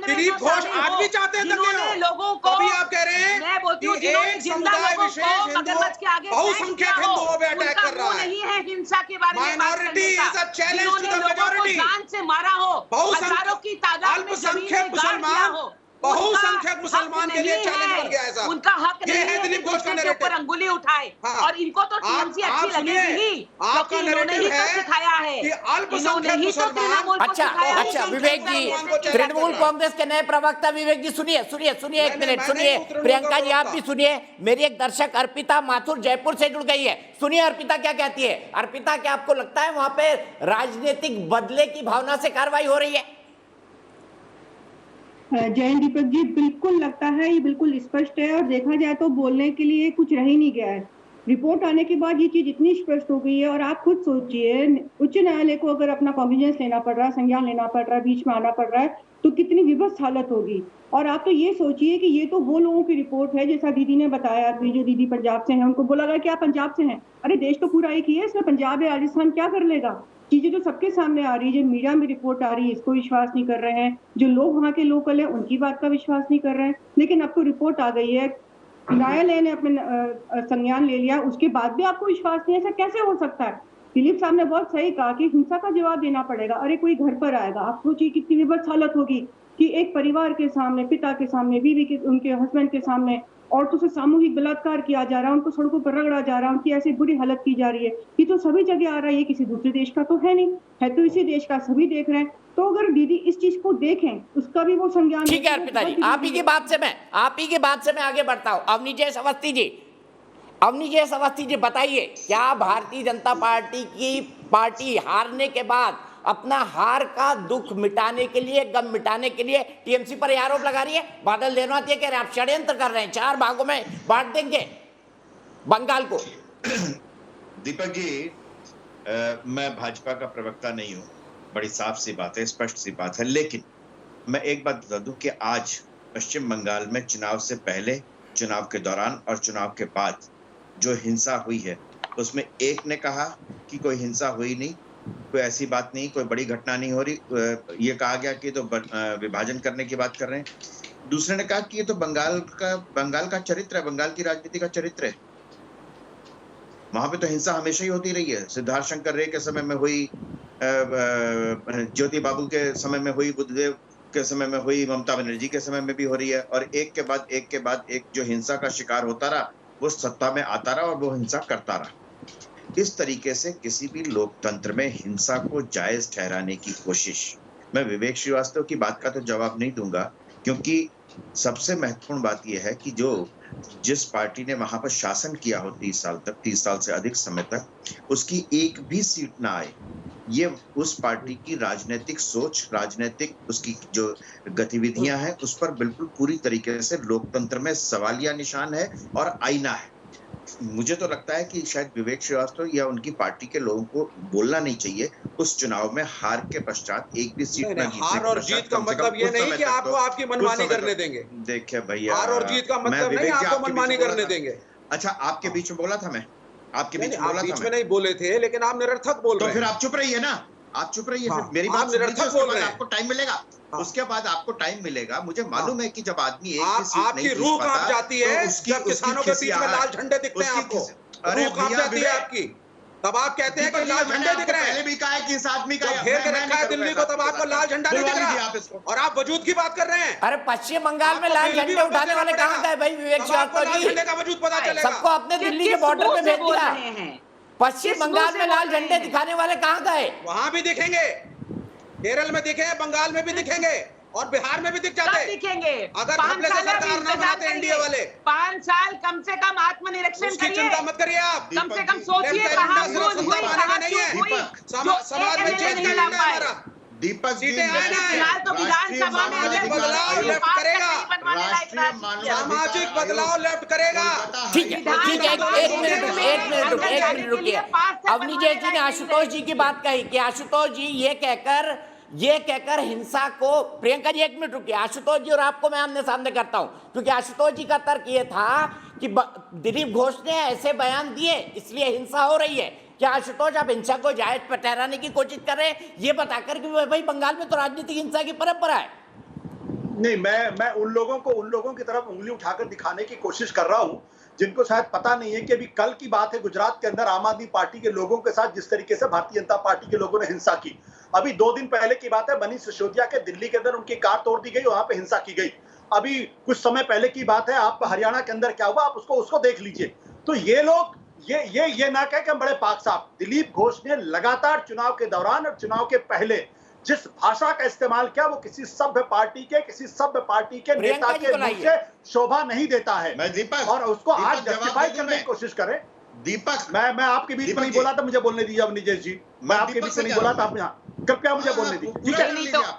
दिलीप घोष आज भी चाहते हैं दंगे हो। लोगों को अभी आप कह रहे हैं कि एक समुदाय विशेष हिंदू बहुसंख्यक हिंदुओं पे अटैक कर रहा है। नहीं है हिंसा के बारे में minority is a challenge to the majority. जान से मारा हो, हजारों की तादाद में अल्पसंख्यक मुसलमान, बहुसंख्यक मुसलमान के लिए चैलेंज बन गया है साहब। उनका हक नहीं है दिलीप घोष का नैरेटिव ऊपर अंगुली उठाए, और इनको तो टीएमसी अच्छी लगेगी, आपका नैरेटिव है सिखाया है कि अल्पसंख्यक मुसलमान। अच्छा विवेक जी, तृणमूल कांग्रेस के नए प्रवक्ता विवेक जी सुनिए सुनिए सुनिए, एक मिनट सुनिए। प्रियंका जी आप भी सुनिए। मेरी एक दर्शक अर्पिता माथुर जयपुर से जुड़ गई है, सुनिए अर्पिता क्या कहती है। अर्पिता, क्या आपको लगता है वहां पे राजनीतिक बदले की भावना से कार्रवाई हो रही है? जयंत दीपक जी, बिल्कुल लगता है, ये बिल्कुल स्पष्ट है, और देखा जाए तो बोलने के लिए कुछ रह ही नहीं गया है। रिपोर्ट आने के बाद ये चीज इतनी स्पष्ट हो गई है, और आप खुद सोचिए उच्च न्यायालय को अगर अपना कॉन्फिडेंस लेना पड़ रहा है, संज्ञान लेना पड़ रहा है, बीच में आना पड़ रहा है, तो कितनी विभत्स हालत होगी। और आप तो ये सोचिए कि ये तो वो लोगों की रिपोर्ट है, जैसा दीदी ने बताया, जो दीदी पंजाब से हैं, उनको बोला गया कि आप पंजाब से हैं। अरे देश तो पूरा एक ही है, इसमें पंजाब या राजस्थान क्या कर लेगा? चीजें जो सबके सामने आ रही है, जो मीडिया में रिपोर्ट आ रही है, इसको विश्वास नहीं कर रहे हैं, जो लोग वहाँ के लोकल हैं उनकी बात का विश्वास नहीं कर रहे हैं। लेकिन अब तो रिपोर्ट आ गई है, न्यायालय ने अपने संज्ञान ले लिया, उसके बाद भी आपको विश्वास नहीं है, ऐसा कैसे हो सकता है? दिलीप साहब ने बहुत सही कहा कि हिंसा का जवाब देना पड़ेगा। अरे कोई घर पर आएगा, आप सोचिए कितनी विभत्स हालत होगी कि एक परिवार के सामने, पिता के सामने, बीवी के, उनके हस्बैंड के सामने औरतों से सामूहिक बलात्कार किया जा रहा है, उनको सड़कों पर रगड़ा जा रहा है, उनकी ऐसी बुरी हालत की जा रही है। ये तो सभी जगह आ रहा है, ये किसी दूसरे देश का तो है नहीं, है तो इसी देश का, सभी देख रहे हैं। तो अगर दीदी इस चीज को देखें, उसका भी वो संज्ञान। ठीक है अर्पिता जी, आप ही की बात से मैं आगे बढ़ता हूँ। अवनी जय अवस्थी जी बताइए, क्या भारतीय जनता पार्टी हारने के बाद अपना हार का दुख मिटाने के लिए, गम मिटाने के लिए टीएमसी पर आरोप लगा रही है? बादल देवनाथ ये कह रहे हैं आप षड्यंत्र कर रहे हैं, 4 भागों में बांट देंगे बंगाल को। दीपक जी, मैं भाजपा का प्रवक्ता नहीं हूं, बड़ी साफ सी बात है, स्पष्ट सी बात है, लेकिन मैं एक बात बता दूं कि आज पश्चिम बंगाल में चुनाव से पहले, चुनाव के दौरान और चुनाव के बाद जो हिंसा हुई है, उसमें एक ने कहा कि कोई हिंसा हुई नहीं, कोई ऐसी बात नहीं, कोई बड़ी घटना नहीं हो रही, ये कहा गया कि तो विभाजन करने की बात कर रहे हैं। दूसरे ने कहा कि ये तो बंगाल का चरित्र है, बंगाल की राजनीति का चरित्र है, वहां पे तो हिंसा हमेशा ही होती रही है। सिद्धार्थ शंकर रे के समय में हुई, ज्योति बाबू के समय में हुई, बुद्धदेव के समय में हुई, ममता बनर्जी के समय में भी हो रही है, और एक के बाद एक जो हिंसा का शिकार होता रहा वो सत्ता में आता रहा और वो हिंसा करता रहा। इस तरीके से किसी भी लोकतंत्र में हिंसा को जायज ठहराने की कोशिश, मैं विवेक श्रीवास्तव की बात का तो जवाब नहीं दूंगा, क्योंकि सबसे महत्वपूर्ण बात यह है कि जिस पार्टी ने वहां पर शासन किया हो 30 साल से अधिक समय तक, उसकी एक भी सीट ना आए, ये उस पार्टी की राजनीतिक सोच, राजनीतिक उसकी जो गतिविधियां हैं, उस पर बिल्कुल पूरी तरीके से लोकतंत्र में सवालिया निशान है और आईना है। मुझे तो लगता है कि शायद विवेक श्रीवास्तव या उनकी पार्टी के लोगों को बोलना नहीं चाहिए उस चुनाव में हार के पश्चात एक भी सीट न जीतने। हार और जीत का मतलब ये नहीं कि आपको आपकी मनमानी करने देंगे। देखिए भैया, हार और जीत का मतलब नहीं आपको मनमानी करने देंगे। अच्छा, आपके बीच में बोला था मैं, आपके बीच में बोला था, बीच में नहीं बोले थे, लेकिन आप निरर्थक बोल रहे हैं। तो फिर आप चुप रहिए ना, आप चुप रहिए, फिर मेरी बात निरर्थक बोल रहे हैं। आपको टाइम मिलेगा, उसके बाद आपको टाइम मिलेगा। मुझे मालूम है कि जब आदमी एक भी सीट आपकी रूह कांप जाती है जब किसानों के बीच में लाल झंडे दिखते हैं आपको, रूह कांप जाती है आपकी। तब आप कहते हैं कि लाल झंडे दिख रहे हैं। पहले भी कहा है कि इस आदमी का जब घेर के रखा है दिल्ली को, तब आपको लाल झंडा नहीं दिख रहा, और आप वजूद की बात कर रहे हैं। अरे पश्चिम बंगाल में लाल झंडे उठाने वाले कहाँ गए भाई विवेक श्रीवास्तव जी? झंडे का वजूद पता चलेगा। सबको अपने दिल्ली के बॉर्डर पे भेज दिया। पश्चिम बंगाल में लाल झंडे दिखाने वाले कहाँ गए? वहां भी दिखेंगे, केरल में दिखे, बंगाल में भी दिखेंगे, और बिहार में भी दिख जाते दिखेंगे। अगर हमले से सरकार न बनाते एनडीए वाले। 5 साल कम से कम आत्मनिरीक्षण उसकी करिए। चिंता मत करिए आप। कम से कम सोचिए कहाँ भूल हुई, कहाँ चूक हुई, समाज में चेंज नहीं ला पाए। हमारा दीपक जी, फिलहाल तो विधानसभा में बदलाव लेफ्ट करेगा, सामाजिक बदलाव लेफ्ट करेगा। ठीक है, ठीक है, एक मिनट रुकिए। अवनी जैसी ने आशुतोष जी की बात कही कि आशुतोष जी ये कहकर हिंसा को, प्रियंका जी एक मिनट रुकिए, आशुतोष जी और आपको मैं आमने सामने करता हूं, क्योंकि आशुतोष जी का तर्क ये था कि दिलीप घोष ने ऐसे बयान दिए इसलिए हिंसा हो रही है। क्या आशुतोष आप हिंसा को जायज पर ठहराने की कोशिश कर रहे हैं ये बताकर कि भाई बंगाल में तो राजनीतिक हिंसा की परंपरा है? नहीं, मैं उन लोगों की तरफ उंगली उठाकर दिखाने की कोशिश कर रहा हूं जिनको शायद पता नहीं है कि अभी कल की बात है, गुजरात के अंदर आम आदमी पार्टी के लोगों के साथ जिस तरीके से भारतीय जनता पार्टी के लोगों ने हिंसा की। अभी 2 दिन पहले की बात है, मनीष सिसोदिया के दिल्ली के अंदर उनकी कार तोड़ दी गई, वहां पे हिंसा की गई। अभी कुछ समय पहले की बात है, आप हरियाणा के अंदर क्या हुआ आप उसको देख लीजिए। तो ये लोग ये ना कहे कि हम बड़े पाक साहब। दिलीप घोष ने लगातार चुनाव के दौरान और चुनाव के पहले जिस भाषा का इस्तेमाल किया वो किसी सभ्य पार्टी के नेता के मुंह से शोभा नहीं देता है। और उसको आज जस्टिफाई करने की कोशिश करें। दीपक, मैं आपके बीच में नहीं बोला था, मुझे बोलने दीजिए अवनी जी। मैं आपके बीच में नहीं बोला था, आप यहाँ कृपया मुझे बोलने दीजिए। ठीक है,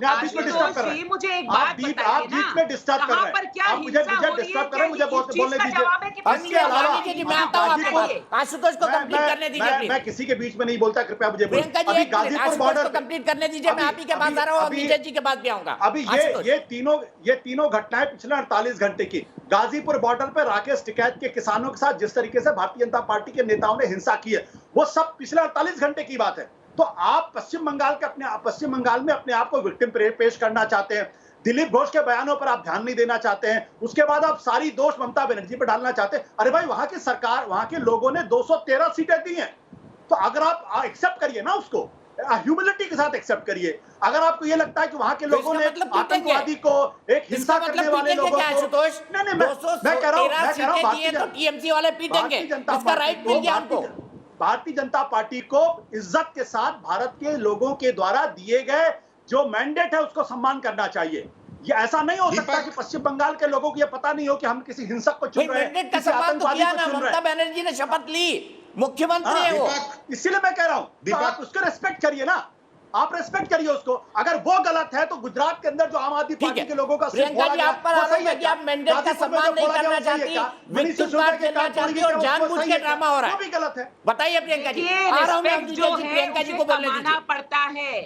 आप बीच में डिस्टर्ब कर रहे हैं। मुझे एक बात बताइए ना, आप बीच में डिस्टर्ब कर रहे हैं। आप मुझे डिस्टर्ब कर रहे हैं, मुझे बोलने दीजिए। इसके अलावा आशुतोष को कंप्लीट करने दीजिए। मैं किसी के बीच में नहीं बोलता, कृपया मुझे अभी गाजीपुर बॉर्डर कंप्लीट करने दीजिए। मैं आप ही के पास आ रहा हूँ, विजय जी के पास भी आऊंगा। अभी ये तीनों घटनाएं पिछले 48 घंटे की, गाजीपुर बॉर्डर पर राकेश टिकैत के किसानों के साथ जिस तरीके से भारतीय जनता पार्टी के नेताओं ने हिंसा की है, वो सब पिछले 48 घंटे की बात है। तो आप पश्चिम बंगाल में अपने आप को विक्टिम पेश करना चाहते हैं। दिलीप घोष के बयानों पर आप ध्यान नहीं देना चाहते हैं। उसके बाद आप सारी दोष ममता बनर्जी पर डालना चाहते हैं। अरे भाई, वहां की सरकार, वहां के लोगों ने 213 सीटें दी हैं। तो अगर आप एक्सेप्ट करिए ना, उसको ह्यूमिलिटी के साथ एक्सेप्ट करिए। अगर आपको ये लगता है कि वहां के लोगों ने आतंकवादी को, एक हिंसा करने वाले लोगों को, नहीं, मैं कह रहा हूं टीएमसी वाले पीटेंगे, इसका राइट मिल गया हमको। भारतीय जनता पार्टी को इज्जत के साथ भारत के लोगों के द्वारा दिए गए जो मैंडेट है उसको सम्मान करना चाहिए। ये ऐसा नहीं हो सकता कि पश्चिम बंगाल के लोगों को ये पता नहीं हो कि हम किसी हिंसक को चुन रहे हैं, किसी आतंकवादी को चुन रहे हैं। ममता बनर्जी ने शपथ ली, मुख्यमंत्री है वो, इसीलिए मैं कह रहा हूं आप उसको रेस्पेक्ट करिए ना, आप रेस्पेक्ट करिए उसको। अगर वो गलत है तो गुजरात के अंदर जो आम आदमी पार्टी के लोगों का प्रियंका जी आप पर आरोप है कि आप मैंडेट का सम्मान नहीं करना चाहती, विक्टिम कार्ड खेलना चाहती और जानबूझ के ड्रामा हो रहा है, वो भी गलत है। बताइए प्रियंका जी। आ रहा हूं मैं प्रियंका जी को बोलने दीजिए। पड़ता है,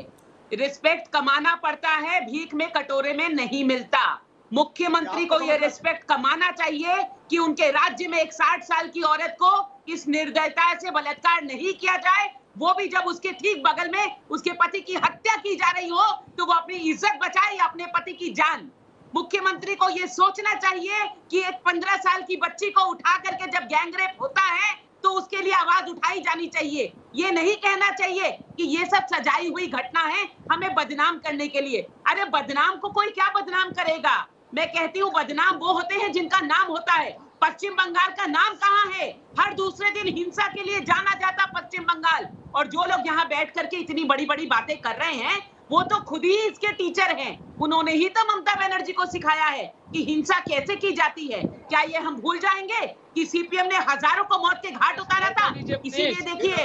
रिस्पेक्ट कमाना पड़ता है, भीख में कटोरे में नहीं मिलता। मुख्यमंत्री को ये रिस्पेक्ट कमाना चाहिए कि उनके राज्य में एक 60 साल की औरत को इस निर्दयता से बलात्कार नहीं किया जाए, वो भी जब उसके ठीक बगल में उसके पति की हत्या की जा रही हो तो वो अपनी इज्जत बचाए या अपने पति की जान। मुख्यमंत्री को ये सोचना चाहिए कि एक 15 साल की बच्ची को उठा करके जब गैंगरेप होता है तो उसके लिए आवाज उठाई जानी चाहिए। ये नहीं कहना चाहिए कि ये सब सजाई हुई घटना है हमें बदनाम करने के लिए। अरे बदनाम को कोई क्या बदनाम करेगा? मैं कहती हूँ बदनाम वो होते हैं जिनका नाम होता है। पश्चिम बंगाल का नाम कहाँ है? हर दूसरे दिन हिंसा के लिए जाना जाता पश्चिम बंगाल। और जो लोग यहाँ बैठ करके इतनी बड़ी बड़ी बातें कर रहे हैं वो तो खुद ही इसके टीचर हैं। उन्होंने ही तो ममता बनर्जी को सिखाया है कि हिंसा कैसे की जाती है। क्या ये हम भूल जाएंगे कि सीपीएम ने हजारों को मौत के घाट उतारा था? इसीलिए देखिए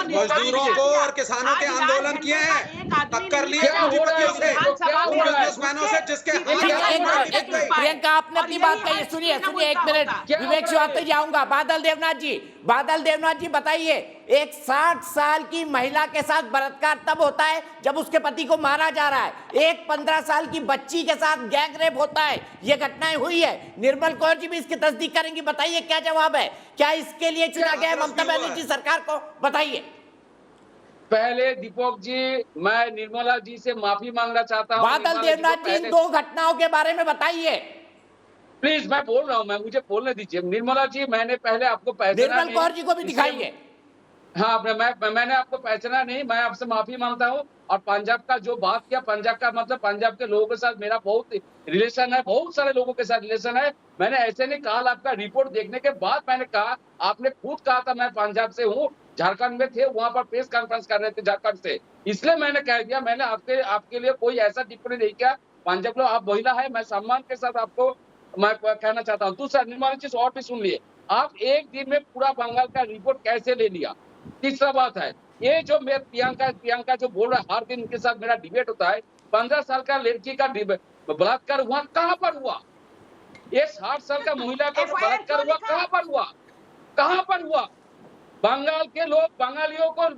मजदूरों को और किसानों के आंदोलन किए हैं, टक्कर लिए प्रियंका आपने अपनी बात कही, सुनिए एक मिनट, विवेक श्रीवास्तव जी आऊंगा। बादल देवनाथ जी बताइए, एक 60 साल की महिला के साथ बलात्कार तब होता है जब उसके पति को मारा जा रहा है। एक 15 साल की बच्ची के साथ गैंग रेप होता है। ये घटनाएं हुई है। निर्मल कौर जी भी इसकी तस्दीक करेंगी। बताइए क्या जवाब है? क्या इसके लिए चुना गया है ममता बनर्जी सरकार को? बताइए। पहले दीपक जी, मैं निर्मला जी से माफी मांगना चाहता हूँ। बादल देवनाथ जी इन 2 घटनाओं के बारे में बताइए। प्लीज मैं बोल रहा हूँ, मैं मुझे बोलने दीजिए। निर्मला जी, मैंने पहले आपको पहचाना निर्मल नहीं, कौर जी को भी दिखाइए। हाँ, मैंने आपको पहचाना नहीं, मैं आपसे माफी मांगता हूँ। और पंजाब का जो बात किया, पंजाब का मतलब पंजाब के लोगों के साथ मेरा बहुत रिलेशन है, बहुत सारे लोगों के साथ रिलेशन है। मैंने ऐसे नहीं कहा, आपका रिपोर्ट देखने के बाद मैंने कहा, आपने खुद कहा था मैं पंजाब से हूँ, झारखंड में थे, वहां पर प्रेस कॉन्फ्रेंस कर रहे थे झारखंड से, इसलिए मैंने कह दिया। मैंने आपके लिए कोई ऐसा टिप्पणी नहीं किया। पंजाब लोग, आप महिला है, मैं सम्मान के साथ आपको मैं कहना चाहता हूँ। दूसरा, निर्मला चीज और भी सुन लिए, आप एक दिन में पूरा बंगाल का रिपोर्ट कैसे ले लिया? तीसरा बात है, ये जो मैं प्रियंका जो बोल रहा है, हर दिन उनके साथ मेरा डिबेट होता है, 15 साल का लड़की का बलात्कार हुआ, कहां पर हुआ? ये 60 साल का महिला का बलात्कार हुआ, कहां पर हुआ? कहां पर हुआ? बंगाल के लोग, बंगालियों को,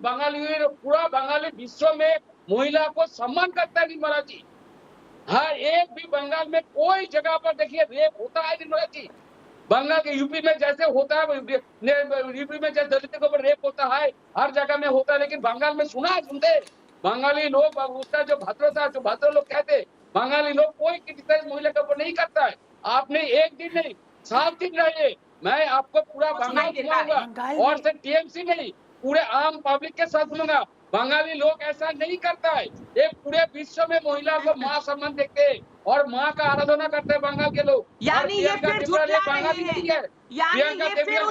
पूरा बंगाली विश्व में महिला को सम्मान करता है निर्मला जी। हर एक भी बंगाल में कोई जगह पर देखिए रेप होता है निर्मला जी। बंगाल के यूपी में जैसे होता है, यूपी में जैसे दलितों के ऊपर रेप होता है, हर जगह में होता है, लेकिन बंगाल में सुनते बंगाली लोग, उसका जो भद्र लोग कहते, बंगाली लोग कोई क्रिटिसाइज महिला के ऊपर नहीं करता है। आपने एक दिन नहीं, 7 दिन रहे, मैं आपको पूरा बंगाल घुमाऊंगा, और सिर्फ टीएमसी नहीं, पूरे आम पब्लिक के साथ घूमूंगा। बंगाली लोग ऐसा नहीं करता है, एक पूरे विश्व में महिला को माँ सम्मान देखते हैं और माँ का आराधना करते हैं बंगाल के लोग। यानी ये फिर झुठला रही है, यानी ये फिर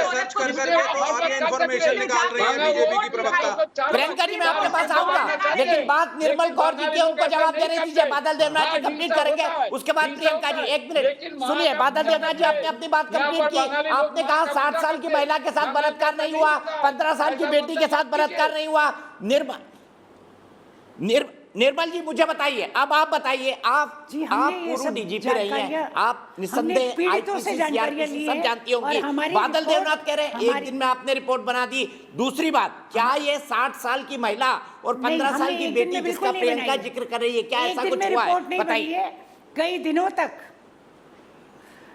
सर्च कर करके और ये इंफॉर्मेशन निकाल रही है बीजेपी की प्रवक्ता। प्रियंका जी, मैं आपके पास आऊंगा, लेकिन बात निर्मल कौर जी की, उनको जवाब देने दीजिए। बादल देवनाथ जी कंप्लीट करेंगे, उसके बाद प्रियंका जी। एक मिनट सुनिए, बादल देवनाथ जी, आपने अपनी बात कंप्लीट की। आपने कहा 60 साल की महिला के साथ बलात्कार नहीं हुआ, 15 साल की बेटी के साथ बलात्कार नहीं हुआ। निर्मल जी, मुझे बताइए, अब आप बताइए, आप पूर्व डीजीपी रही हैं, आप निस्संदेह आईपीसी सीआरपीसी सब जानती होंगी। बादल देवनाथ कह रहे हैं एक दिन में आपने रिपोर्ट बना दी। दूसरी बात, क्या ये 60 साल की महिला और 15 साल की बेटी जिसका प्रियंका जिक्र कर रही है, क्या ऐसा कुछ हुआ है? बताइए। कई दिनों तक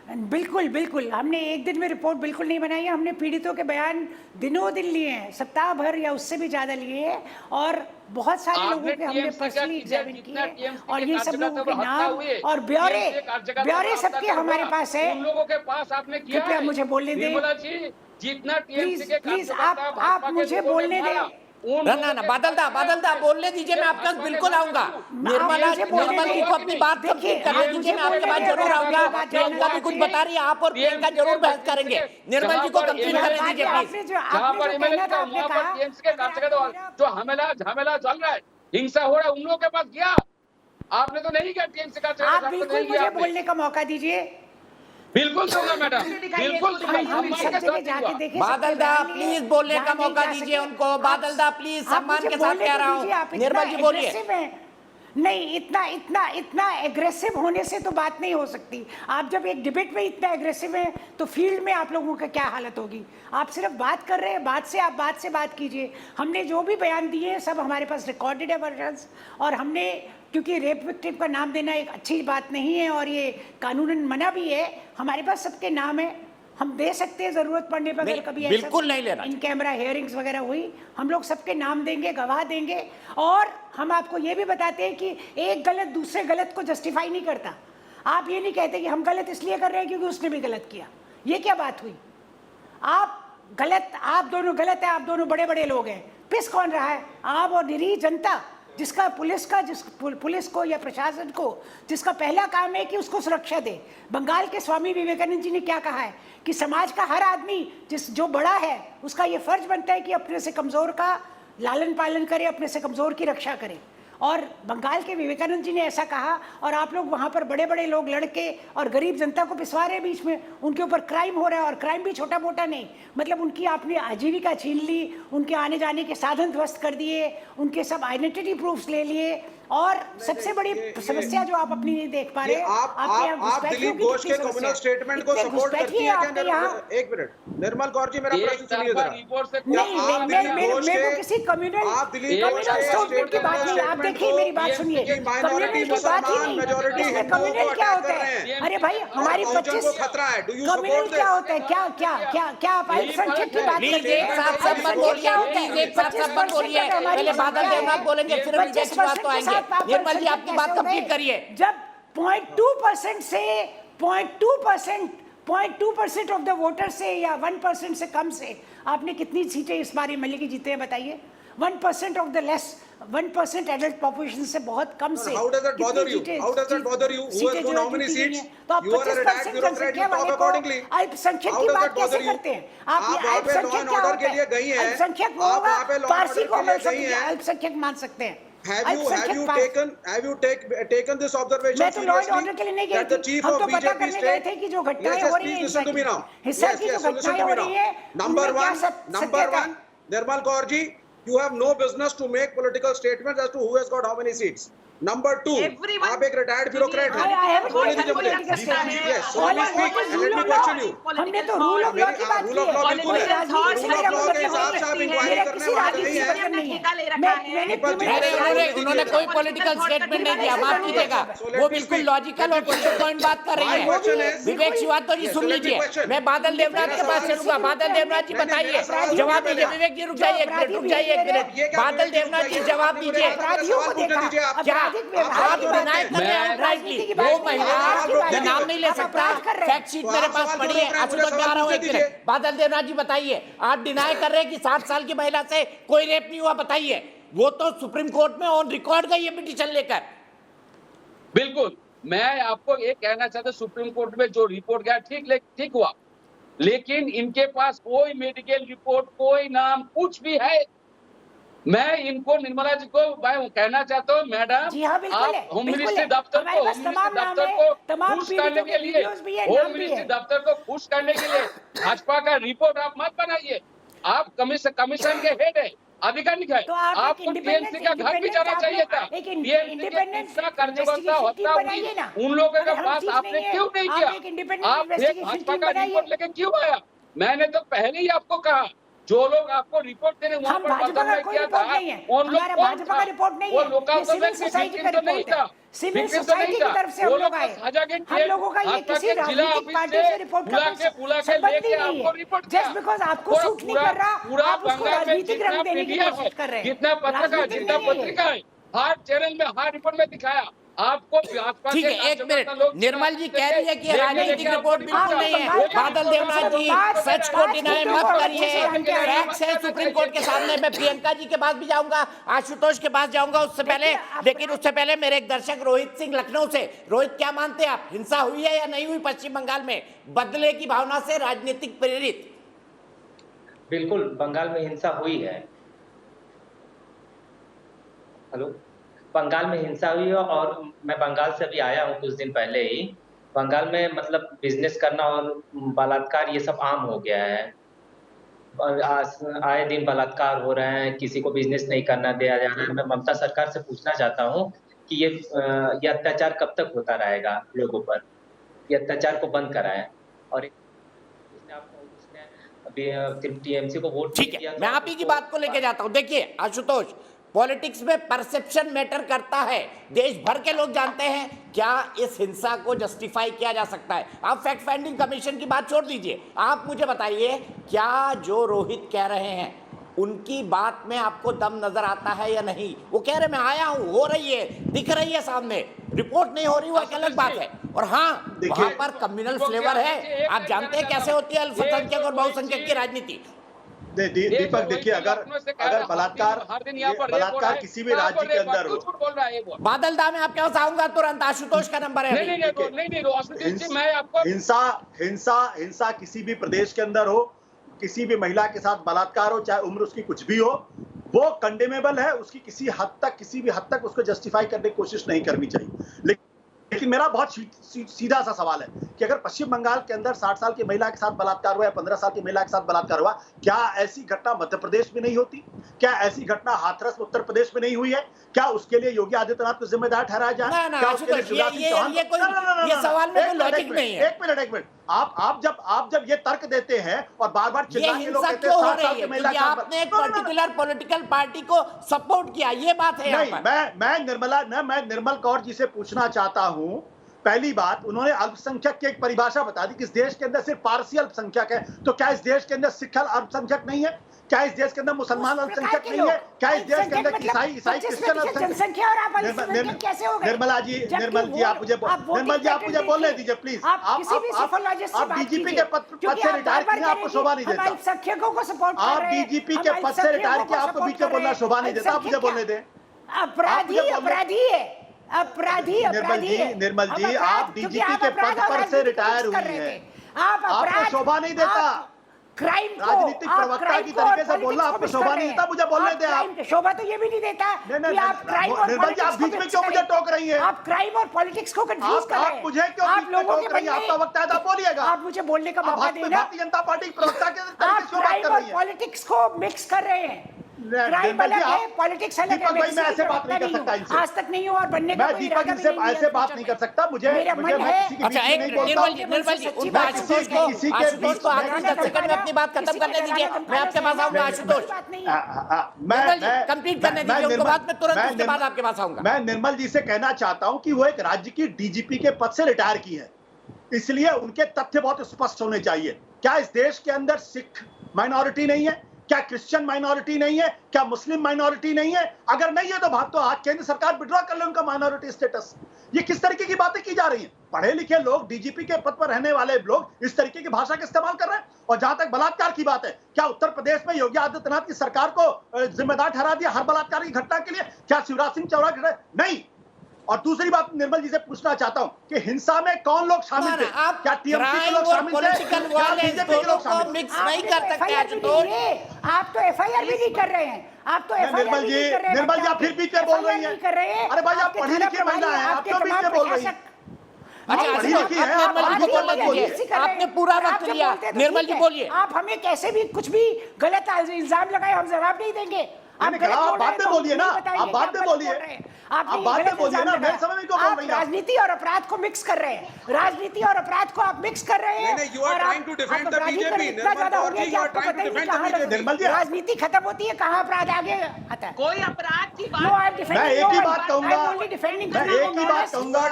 बिल्कुल हमने एक दिन में रिपोर्ट बिल्कुल नहीं बनाई है। हमने पीड़ितों के बयान दिनों दिन लिए हैं, सप्ताह भर या उससे भी ज्यादा लिए हैं, और बहुत सारे लोगों के हमने पर्सनली एग्जामिन किए, और ये सब लोगों के नाम और ब्यौरे सबके हमारे पास है। उन लोगों के पास आपने किया, कृपया मुझे बोलने दें, जितना प्लीज आप मुझे बोलने दें। ना बादल दा बोलने दीजिए, मैं आपके पास बिल्कुल आऊंगा। निर्मल जी को अपनी बात कंप्लीट करने दीजिए, मैं आपके पास जरूर आऊंगा। प्रियंका भी कुछ बता रही है, आप और प्रियंका जरूर बहस करेंगे। निर्मल जी को कंप्लीट करने दीजिए प्लीज। जो झमेला चल रहा है, हिंसा हो रहा है, उन लोगों के पास गया, आपने तो नहीं किया टीएमसी का। आप बिल्कुल मुझे बोलने का मौका दीजिए। बिल्कुल दूंगा मैडम, बिल्कुल दूंगा। बादल दा प्लीज बोलने का मौका दीजिए उनको। बादल दा प्लीज, सम्मान के साथ कह रहा हूँ। निर्मल जी बोलिए। नहीं, इतना एग्रेसिव होने से तो बात नहीं हो सकती। आप जब एक डिबेट में इतना एग्रेसिव हैं तो फील्ड में आप लोगों का क्या हालत होगी? आप सिर्फ बात कर रहे हैं, बात से बात कीजिए। हमने जो भी बयान दिए हैं सब हमारे पास रिकॉर्डेड है वर्जन्स, और हमने, क्योंकि रेप विक्टिम का नाम देना एक अच्छी बात नहीं है और ये कानूनन मना भी है, हमारे पास सबके नाम है, हम दे सकते हैं जरूरत पड़ने पर। अगर कभी बिल्कुल नहीं लेना, इन कैमरा हियरिंग्स वगैरह हुई, हम लोग सबके नाम देंगे, गवाह देंगे, और हम आपको ये भी बताते हैं कि एक गलत दूसरे गलत को जस्टिफाई नहीं करता। आप ये नहीं कहते कि हम गलत इसलिए कर रहे हैं क्योंकि उसने भी गलत किया। ये क्या बात हुई? आप दोनों गलत है, आप दोनों बड़े बड़े लोग हैं। पिस कौन रहा है? आप और निरीह जनता, जिसका पुलिस को या प्रशासन को जिसका पहला काम है कि उसको सुरक्षा दे। बंगाल के स्वामी विवेकानंद जी ने क्या कहा है कि समाज का हर आदमी जो बड़ा है उसका ये फर्ज बनता है कि अपने से कमजोर का लालन पालन करे, अपने से कमजोर की रक्षा करे। और बंगाल के विवेकानंद जी ने ऐसा कहा, और आप लोग वहाँ पर बड़े बड़े लोग लड़के और गरीब जनता को पिसवा रहे हैं बीच में। उनके ऊपर क्राइम हो रहा है, और क्राइम भी छोटा मोटा नहीं, मतलब उनकी आपने आजीविका छीन ली, उनके आने जाने के साधन ध्वस्त कर दिए, उनके सब आइडेंटिटी प्रूफ्स ले लिए, और सबसे बड़ी समस्या जो आप अपनी नहीं देख पा रहे, आप दिलीप घोष के कम्युनल स्टेटमेंट को सपोर्ट करती हैं क्या? एक मिनट, निर्मल कौर जी, मेरा प्रश्न सुनिए जरा। नहीं, किसी कम्युनल स्टेटमेंट की बात नहीं। आप देखिए, मेरी बात सुनिए, कम्युनल की बात ही नहीं। इसमें कम्युनल क्या होता है? अरे भाई, हमारी 25 खतरा है। कम्युनल क्या होता है? क्या आप अल्पसंख्यक की बात करते हैं? एक साथ सब मत बोलिए, पहले बादल देवनाथ बोलेंगे, फिर विजय की बात तो आएंगे। निर्मल जी, आपकी बात कंप्लीट करिए। जब 0.2% से 0.2% ऑफ द वोटर से या 1% से कम से आपने कितनी सीटें इस बार एमएलए जीते हैं बताइए? 1% of the less 1% adult population से बहुत कम से How does that bother you? How does that bother you? Who has won how many seats? You are a retired bureaucrat. You talk accordingly. अल्पसंख्यक How की does बात that bother कैसे you? करते हैं आप? ये आप वहाँ पे law अल्पसंख्यक and क्या order होता के लिए गई है? हैं। अल्पसंख्यक वो आप होगा वहाँ पे law and पारसी order को के लिए गई हैं। अल्पसंख्यक मान सकते हैं। Have you taken this observation मैं तो लॉ एंड seriously? ऑर्डर के लिए नहीं गई That the थी, chief हम of तो पता BJP करने गए state. थे कि जो घटनाएं Yes, हो रही हैं please listen to me now. हिंसा Yes, की जो yes, so listen घटनाएं to हो me रही now. है Number उनमें क्या one, सत्यता है? Nirmal Kaur ji, you have no business to make political statements as to who has got how many seats. Number two, Everyone- आप एक retired bureaucrat हैं। I haven't बोलने made दीजिए मुझे। political statement. Yes, so All let me I speak want is and let rule me of question law. you। हमने तो rule of law की बात rule of की law है। बिल्कुल है। राजनीति से Rule of मेरा law मतलब के हिसाब से आप नहीं है। इंक्वायरी मेरा करने किसी वाले राजनीति नहीं से है। मतलब नहीं ठेका ले है। रखा है। मैंने दीपक जी, उन्होंने कोई पॉलिटिकल स्टेटमेंट नहीं दिया, माफ कीजिएगा, वो बिल्कुल लॉजिकल और टू द पॉइंट बात कर रही है। विवेक श्रीवास्तव जी सुन लीजिए, मैं बादल देवनाथ के पास चलूंगा। बादल देवनाथ जी बताइए, जवाब दीजिए। विवेक जी रुक जाइए एक मिनट, रुक जाइए एक मिनट। बादल देवनाथ जी जवाब दीजिए, क्या आप डिनाई कर रहे हैं आउटराइटली? वो महिला, मैं नाम नहीं ले सकता, फैक्ट शीट मेरे पास पड़ी है, आशुतोष में आ रहा हूं एक मिनट। बादल देवनाथ जी बताइए, आप डिनाई कर रहे हैं कि 60 साल की महिला से कोई रेप नहीं हुआ? बताइए, वो तो सुप्रीम कोर्ट में ऑन रिकॉर्ड गई है पिटीशन लेकर। बिल्कुल, मैं आपको ये कहना चाहता हूं, सुप्रीम कोर्ट में जो रिपोर्ट गया ठीक हुआ, लेकिन इनके पास कोई मेडिकल रिपोर्ट, कोई नाम, कुछ भी है? मैं इनको, निर्मला जी को मैं कहना चाहता हूँ, मैडम जी हाँ, बिल्कुल है, आप होम बिल्कुल मिनिस्ट्री है। दफ्तर हमारे को पास तमाम नाम है, तमाम खुश करने पीड़ितों के के लिए, वीडियोस भी है, होम नाम भी मिनिस्ट्री है। दफ्तर को खुश करने के लिए भाजपा का रिपोर्ट आप मत बनाइए। आप कमीशन के हेड है, आधिकारिक है, तो आप एक आपको टीएमसी का घर भी जाना चाहिए था। एक टीएमसी के कितना कार्यकर्ता होता हुई ना, उन लोगों के अगर हम पास चीज आपने नहीं है, क्यों नहीं आप किया? एक independent आप एक investigation भाजपा team का बनाइए। रिपोर्ट लेके क्यों आया? मैंने तो पहले ही आपको कहा, जो लोग आपको रिपोर्ट दे रहे वहां हम पर भाजपा बदल का में कोई किया रिपोर्ट था, नहीं है, उन लोग हमारा कौन भाजपा था? का रिपोर्ट नहीं वो है, लोकल ये सिविल गवर्नमेंट सोसाइटी का तो नहीं रिपोर्ट है। था, सिविल विपिन तो सोसाइटी नहीं की था। तरफ से हम वो लोग लोग आए। साझागेट हम लोगों का ये भाजपा किसी के जिला राजनीतिक ऑफिस पार्टी से रिपोर्ट का बुला के संबंध लेके ही नहीं आपको है। रिपोर्ट जस्ट बिकॉज आपको सूट नहीं कर रहा, पूरा आप उसको बंगाल में राजनीतिक जितना रंग देने की मीडिया है, कोशिश कर रहे हैं। जितना पत्रकार, राजनीतिक जितना नहीं है ये। पत्रिका है, हर चैनल में, हर रिपोर्ट में दिखाया आपको भाजपा ठीक के है, एक कार्यकर्ता मिनट। लोग निर्मल जी कह रही है कि ये लेके राजनीतिक लेके रिपोर्ट आपको बिल्कुल नहीं है। रिपोर्ट बादल देवनाथ जी सच को डिनाई मत करिए, फैक्ट्स है सुप्रीम कोर्ट के सामने। मैं प्रियंका जी के पास भी जाऊंगा, आशुतोष के पास जाऊंगा उससे पहले, लेकिन उससे पहले मेरे एक दर्शक रोहित सिंह लखनऊ से, रोहित क्या मानते हैं आप, हिंसा हुई है या नहीं हुई पश्चिम बंगाल में बदले की भावना से राजनीतिक प्रेरित? बिल्कुल, बंगाल में हिंसा हुई है। हेलो, बंगाल में हिंसा हुई है और मैं बंगाल से भी आया हूँ कुछ दिन पहले ही। बंगाल में मतलब बिजनेस करना और बलात्कार ये सब आम हो गया है। और आए दिन बलात्कार हो रहे हैं, किसी को बिजनेस नहीं करना दिया जा रहा है। मैं ममता सरकार से पूछना चाहता हूँ कि ये अत्याचार कब तक होता रहेगा लोगों पर? ये अत्याचार को बंद कराएं। और टीएमसी को वोट ठीक है, मैं आप ही की बात को लेके जाता हूं। देखिए आशुतोष, पॉलिटिक्स में परसेप्शन मैटर करता है। देश भर के लोग जानते हैं क्या इस हिंसा को जस्टिफाई किया जा सकता है। आप फैक्ट फाइंडिंग कमीशन की बात छोड़ दीजिए, आप मुझे बताइए क्या जो रोहित कह रहे हैं उनकी बात में आपको दम नजर आता है या नहीं? वो कह रहे मैं आया हूं, हो रही है, दिख रही है सामने, रिपोर्ट नहीं हो रही, वो एक अलग बात है। और हाँ, वहां पर कम्युनल फ्लेवर है। आप जानते हैं कैसे होती है अल्पसंख्यक और बहुसंख्यक की राजनीति। दीपक देखिए, अगर बलात्कार किसी भी राज्य के अंदर हो, बादल दा में आपके पास आऊंगा तुरंत, आशुतोष का नंबर है। हिंसा किसी भी प्रदेश के अंदर हो, किसी भी महिला के साथ बलात्कार हो, चाहे उम्र उसकी कुछ भी हो, वो कंडेमेबल है। उसकी किसी भी हद तक उसको जस्टिफाई करने की कोशिश नहीं करनी चाहिए। लेकिन मेरा बहुत सीधा सा सवाल है कि अगर पश्चिम बंगाल के अंदर 60 साल की महिला के साथ बलात्कार हुआ या 15 साल की महिला के साथ बलात्कार हुआ, क्या ऐसी घटना मध्य प्रदेश में नहीं होती? क्या ऐसी घटना हाथरस उत्तर प्रदेश में नहीं हुई है? क्या उसके लिए योगी आदित्यनाथ को जिम्मेदार ठहराया जाए? क्या उसके लिए शिवराज सिंह चौहान? ये सवाल में कोई लॉजिक नहीं है। एक मिनट, आप जब ये तर्क देते हैं और बार-बार चिल्लाते लोग कहते हैं 60 साल की महिला के साथ, आपने एक पर्टिकुलर पॉलिटिकल पार्टी को सपोर्ट किया, ये बात है यहाँ पर। मैं निर्मल कौर जी से पूछना चाहता हूं पहली बात, उन्होंने अल्पसंख्यक की एक परिभाषा बता दी कि इस देश के अंदर सिर्फ पारसी अल्पसंख्यक है। तो क्या इस देश के अंदर सिख अल्पसंख्यक नहीं है? क्या इस देश के अंदर मुसलमान अल्पसंख्यक नहीं है? क्या इस देश के अंदर ईसाई क्रिश्चियन अल्पसंख्यक? कैसे हो गए? निर्मल जी आप मुझे बोलने दीजिए प्लीज। आप डीजीपी के पद से रिटायर किए, आपको शोभा नहीं देता। अल्पसंख्यकों को सपोर्ट कर आप रहे हैं, डीजीपी के पद से रिटायर किए, आपको बीच में बोलना शोभा नहीं देता। आप मुझे बोलने दें। अपराधी है। निर्मल जी आप डीजीपी के पद पर से रिटायर हुई हैं, आपको शोभा नहीं देता। क्राइम राजनीतिक प्रवक्ता की तरीके से बोलना आपको शोभा नहीं देता। मुझे बोलने दें। आप शोभा तो ये भी नहीं देता कि आप क्राइम और निर्मल जी आप बीच में क्यों मुझे टोक रही हैं? आप क्राइम और पॉलिटिक्स को कंफ्यूज कर रहे हैं। आप मुझे क्यों आप लोगों के टोक रही हैं? आपका वक्त है तो आप बोलिएगा। आप मुझे बोलने का मौका देना। भारतीय जनता पार्टी के प्रवक्ता के आप क्राइम और पॉलिटिक्स को मिक्स कर रहे हैं। क्राइम अलग है, पॉलिटिक्स अलग है। मैं ऐसे बात नहीं कर सकता इनसे। आज तक नहीं हुआ और बनने का कोई इरादा भी नहीं है। ऐसे बात नहीं कर सकता। मुझे मेरा मन है। अच्छा एक निर्मल जी उनको आशुतोष को आखिरी 10 सेकंड में अपनी बात खत्म करने दीजिए। मैं आपके पास आऊंगा आशुतोष। कंप्लीट करने दीजिए उनको, बात में तुरंत उसके बाद आपके पास आऊंगा। मैं निर्मल जी से कहना चाहता हूं कि वो एक राज्य की डीजीपी के पद से रिटायर की है, इसलिए उनके तथ्य बहुत स्पष्ट होने चाहिए। क्या इस देश के अंदर सिख माइनॉरिटी नहीं है? क्या क्रिश्चियन माइनॉरिटी नहीं है? क्या मुस्लिम माइनॉरिटी नहीं है? अगर नहीं है तो आज केंद्र सरकार विड्रॉ कर ले उनका माइनॉरिटी स्टेटस। ये किस तरीके की बातें की जा रही हैं? पढ़े लिखे लोग, डीजीपी के पद पर रहने वाले लोग इस तरीके की भाषा का इस्तेमाल कर रहे हैं। और जहां तक बलात्कार की बात है, क्या उत्तर प्रदेश में योगी आदित्यनाथ की सरकार को जिम्मेदार ठहरा दिया हर बलात्कार की घटना के लिए? क्या शिवराज सिंह चौहान? नहीं। और दूसरी बात निर्मल जी से पूछना चाहता हूं कि हिंसा में कौन लोग शामिल थे? क्या टीएमसी के लोग शामिल थे? बीजेपी के लोग शामिल मिक्स नहीं कर सकते आप तो एफआईआर भी नहीं कर रहे हैं। आप तो निर्मल जी आप फिर बीच में बोल रही हैं। अरे भाई आप पढ़ी लिखी महिला हैं, आप क्यों बीच में बोल रही हैं? आपने पूरा वक्त लिया। निर्मल जी बोलिए। आप हमें कैसे भी कुछ भी गलत इल्जाम लगाए, हम जवाब नहीं देंगे। आप बात में बोलिए ना, आप बात में बोलिए, आप बात में बोलिए ना। मैं समझ में क्यों बोल रही हूं? राजनीति और अपराध को मिक्स कर रहे हैं। राजनीति और अपराध को आप मिक्स कर रहे हैं। राजनीति खत्म होती है, कहाँ अपराध आगे आता है? कोई अपराध की मैं एक ही बात कहूंगा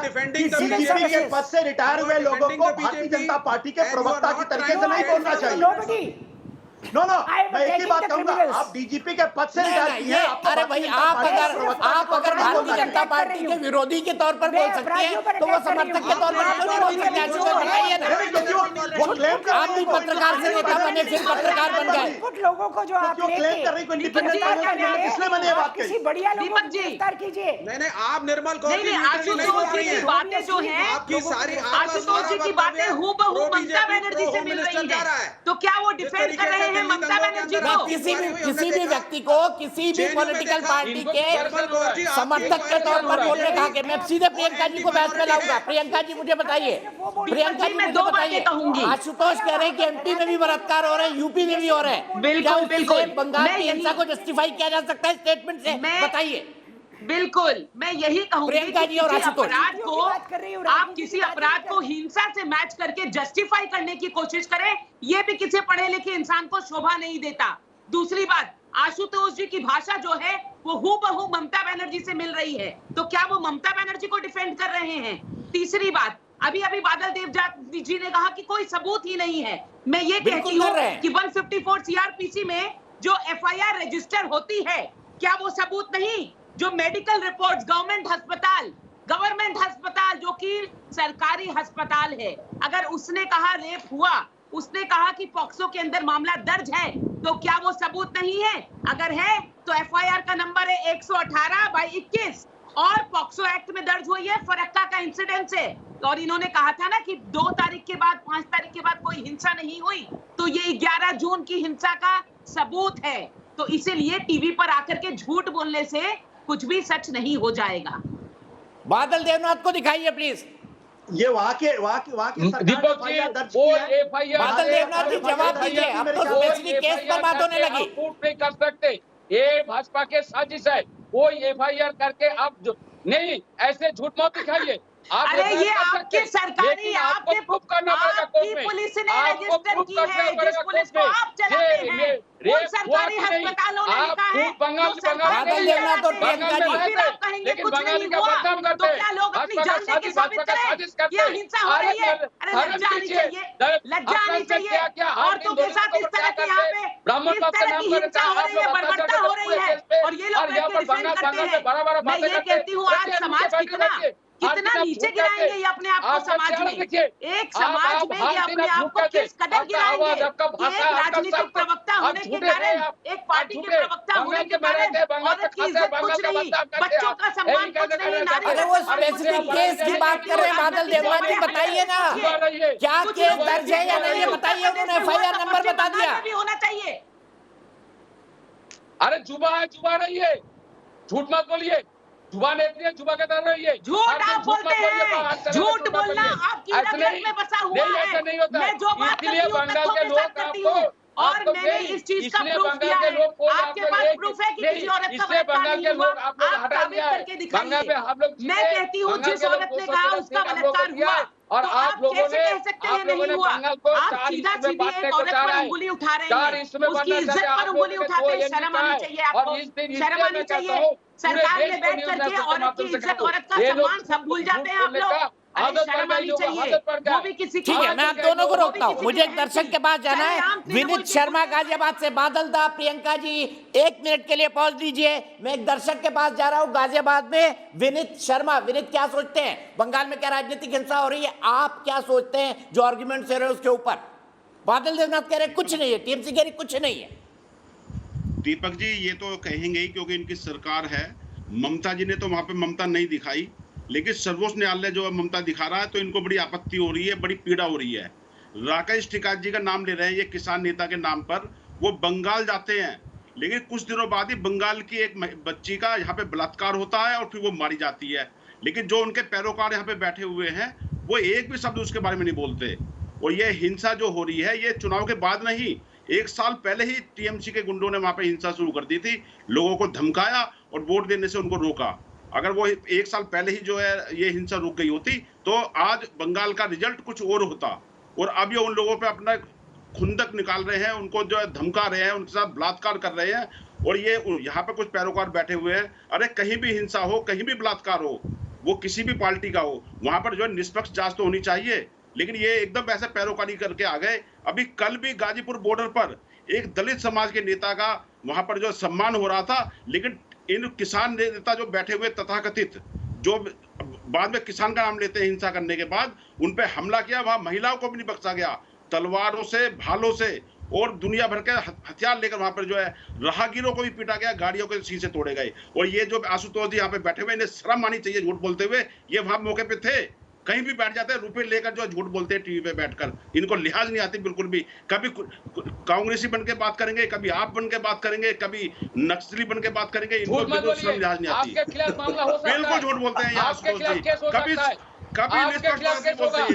डीजीपी के पद से रिटायर हुए लोगों को भारतीय जनता पार्टी के प्रवक्ता की तरीके से नहीं बोलना चाहिए। नो मैं एक ही बात कहूंगा, आप डीजीपी के पद से रिटायर किए हैं। अरे भाई आप अगर भारतीय जनता पार्टी के विरोधी के तौर पर बोल सकते हैं तो वो समर्थक के तौर पर क्यों नहीं बोल सकते? बताइए ना। आप भी पत्रकार से नेता बने, फिर पत्रकार बन गए। कुछ लोगों को जो आप क्लेम कर रही को इंडिपेंडेंट किसने बनी है बात? किसी बढ़िया लोगों को गिरफ्तार कीजिए। नहीं आप निर्मल को आशुतोष जी की बातें जो है, आपकी सारी आशुतोष जी की बातें हूबहू ममता बनर्जी से मिल रही है। तो क्या वो डिफेंड कर रहे हैं ममता बनर्जी को? किसी भी व्यक्ति को किसी भी पॉलिटिकल पार्टी के समर्थक के तौर पर बोलने कहा कि मैं सीधे प्रियंका जी को बहस में लाऊंगा। प्रियंका जी मुझे बताइए, प्रियंका जी मुझे बताइए, आशुतोष कह रहे हैं कि एमपी में भी बलात्कार हो रहे हैं, यूपी में भी हो रहे हैं। बिल्कुल बंगाल की हिंसा को जस्टिफाई किया जा सकता है स्टेटमेंट से? बताइए। बिल्कुल मैं यही कहूंगी कि आप किसी अपराध को हिंसा से मैच करके जस्टिफाई करने की कोशिश करें, ये भी किसी पढ़े लिखे इंसान को शोभा नहीं देता। दूसरी बात, आशुतोष जी की भाषा जो है वो हूबहू ममता बनर्जी से मिल रही है, तो क्या वो ममता बनर्जी को डिफेंड कर रहे हैं? तीसरी बात, अभी बादल देव जी ने कहा कि कोई सबूत ही नहीं है। मैं ये कहती हूँ कि 154 सीआरपीसी में जो एफआईआर रजिस्टर होती है, क्या वो सबूत नहीं? जो मेडिकल रिपोर्ट्स गवर्नमेंट अस्पताल जो कि सरकारी अस्पताल है, अगर उसने कहा रेप हुआ, उसने कहा कि पॉक्सो के अंदर मामला दर्ज है, तो क्या वो सबूत नहीं है? अगर है तो एफआईआर का नंबर है 118/21 और पॉक्सो एक्ट में दर्ज हुई है फरक्का का इंसिडेंट से। और इन्होंने कहा था ना कि 2 तारीख के बाद 5 तारीख के बाद कोई हिंसा नहीं हुई, तो ये 11 जून की हिंसा का सबूत है। तो इसीलिए टीवी पर आकर के झूठ बोलने से कुछ भी सच नहीं हो जाएगा। बादल देवनाथ को दिखाइए प्लीज। ये वहाँ के दीपक जी वो एफआईआर बादल देवनाथ जी जवाब दीजिए। अब तो स्पेसिफिक केस पर बात होने लगी। प्रूफ नहीं कर सकते, ये भाजपा के साजिश है। वो एफआईआर करके आप नहीं ऐसे झूठ मत दिखाइए। अरे ये आपके सरकारी आपके आपकी पुलिस ने रजिस्टर की है, जिस पुलिस को आप चलाते हैं उन सरकारी अस्पतालों ने लिखा है बादल देवनाथ और प्रियंका जी, फिर आप कहेंगे कुछ नहीं हुआ, तो क्या लोग अपनी जान दे के साबित करें ये हिंसा हो रही है? अरे लज्जा आनी चाहिए, लज्जा आनी चाहिए। औरतों के साथ इस तरह की यहाँ पे इस तरह की हिंसा हो रही है, बर्बरता हो रही है, और ये लोग डिफेंड करते हैं। मैं ये कहती हूँ आज समाज कितना नीचे गिराएंगे ये अपने आप को समाज में, एक समाज में ये अपने आप को किस कदर गिराएंगे। एक राजनीतिक प्रवक्ता होने के कारण, एक पार्टी के प्रवक्ता होने के कारण औरत की इज्जत कुछ नहीं, बच्चों का सम्मान कुछ नहीं, नारी अरे वो स्पेसिफिक केस की बात कर रहे हैं बादल देवनाथ जी, बताइए ना क्या केस दर्ज है या नहीं, बताइए। उन्होंने FIR नंबर बता दिया, भी होना चाहिए। अरे जुबा है, जुबा नहीं है, झूठ मत बोलिए, जुबान इतनी है, जुबा के तरह रही है। झूठ आप बोलते हैं, झूठ बोलना आपकी रगत में बसा हुआ है। मैं जो बात करती हूँ तथ्यों के साथ करती हूँ, और मैंने इस चीज का प्रूफ किया है। आपके पास प्रूफ है कि किसी औरत का बलात्कार नहीं हुआ, आप साबित करके दिखाइए। मैं कहती हूँ जिस औरत ने कहा उसका बलात्कार हुआ, और आप कैसे कह सकते हैं नहीं हुआ? आप सीधा सीधी एक औरत पर उंगली उठा रहे हैं, उसकी इज्जत पर उंगली उठाते हैं। शर्म आनी चाहिए आपको, शर्म आनी चाहिए। सरकार में बैठ करके औरत की इज्जत, औरत का सम्मान सब भूल जाते हैं आप लोग। अरे शर्म आनी चाहिए, वो भी किसी की। ठीक है, मैं आप दोनों को रोकता हूँ, मुझे एक दर्शक के पास जाना है। विनीत शर्मा गाजियाबाद से, बादल दा, प्रियंका जी 1 मिनट के लिए पॉज दीजिए। मैं एक दर्शक के पास जा रहा हूँ गाजियाबाद में, विनीत शर्मा। विनीत, क्या सोचते हैं बंगाल में क्या राजनीतिक हिंसा हो रही है? आप क्या सोचते हैं जो आर्ग्यूमेंट से रहे उसके ऊपर? बादल देवनाथ कह रहे कुछ नहीं है, टीएमसी कह रही कुछ नहीं है। दीपक जी ये तो कहेंगे ही क्योंकि इनकी सरकार है। ममता जी ने तो वहां पे ममता नहीं दिखाई, लेकिन सर्वोच्च न्यायालय जो है ममता दिखा रहा है, तो इनको बड़ी आपत्ति हो रही है, बड़ी पीड़ा हो रही है। राकेश टिकैत जी का नाम ले रहे हैं ये किसान नेता के नाम पर, वो बंगाल जाते हैं, लेकिन कुछ दिनों बाद ही बंगाल की एक बच्ची का यहाँ पे बलात्कार होता है और फिर वो मारी जाती है। लेकिन जो उनके पैरोकार यहाँ पे बैठे हुए हैं वो एक भी शब्द उसके बारे में नहीं बोलते। और ये हिंसा जो हो रही है ये चुनाव के बाद नहीं, 1 साल पहले ही टीएमसी के गुंडों ने वहां पे हिंसा शुरू कर दी थी, लोगों को धमकाया और वोट देने से उनको रोका। अगर वो 1 साल पहले ही जो है ये हिंसा रुक गई होती तो आज बंगाल का रिजल्ट कुछ और होता। और अब ये उन लोगों पे अपना खुंदक निकाल रहे हैं, उनको जो है धमका रहे हैं, उनके साथ बलात्कार कर रहे हैं। और ये यहाँ पे कुछ पैरोकार बैठे हुए हैं। अरे कहीं भी हिंसा हो, कहीं भी बलात्कार हो, वो किसी भी पार्टी का हो, वहां पर जो है निष्पक्ष जांच तो होनी चाहिए। लेकिन ये एकदम ऐसे पैरोकारी करके आ गए। अभी कल भी गाजीपुर बॉर्डर पर एक दलित समाज के नेता का वहां पर जो सम्मान हो रहा था, लेकिन इन किसान नेता जो बैठे हुए तथाकथित, जो बाद में किसान का नाम लेते हैं हिंसा करने के बाद, उन पे हमला किया। वहां महिलाओं को भी नहीं बख्शा गया, तलवारों से, भालों से और दुनिया भर के हथियार लेकर वहां पर जो है राहगीरों को भी पीटा गया, गाड़ियों के शीशे तोड़े गए। और ये जो आशुतोष जी यहाँ पे बैठे हुए, इन्हें शर्म आनी चाहिए झूठ बोलते हुए। ये वहां मौके पे थे, कहीं भी बैठ जाते हैं, रुपए लेकर जो झूठ बोलते हैं टीवी पे बैठकर। इनको लिहाज नहीं आती बिल्कुल भी। कभी कांग्रेसी बन के बात करेंगे, कभी आप बन के बात करेंगे, कभी नक्सली बन के बात करेंगे। इनको बिल्कुल शर्म लिहाज नहीं आती, बिल्कुल झूठ बोलते हैं यहाँ कभी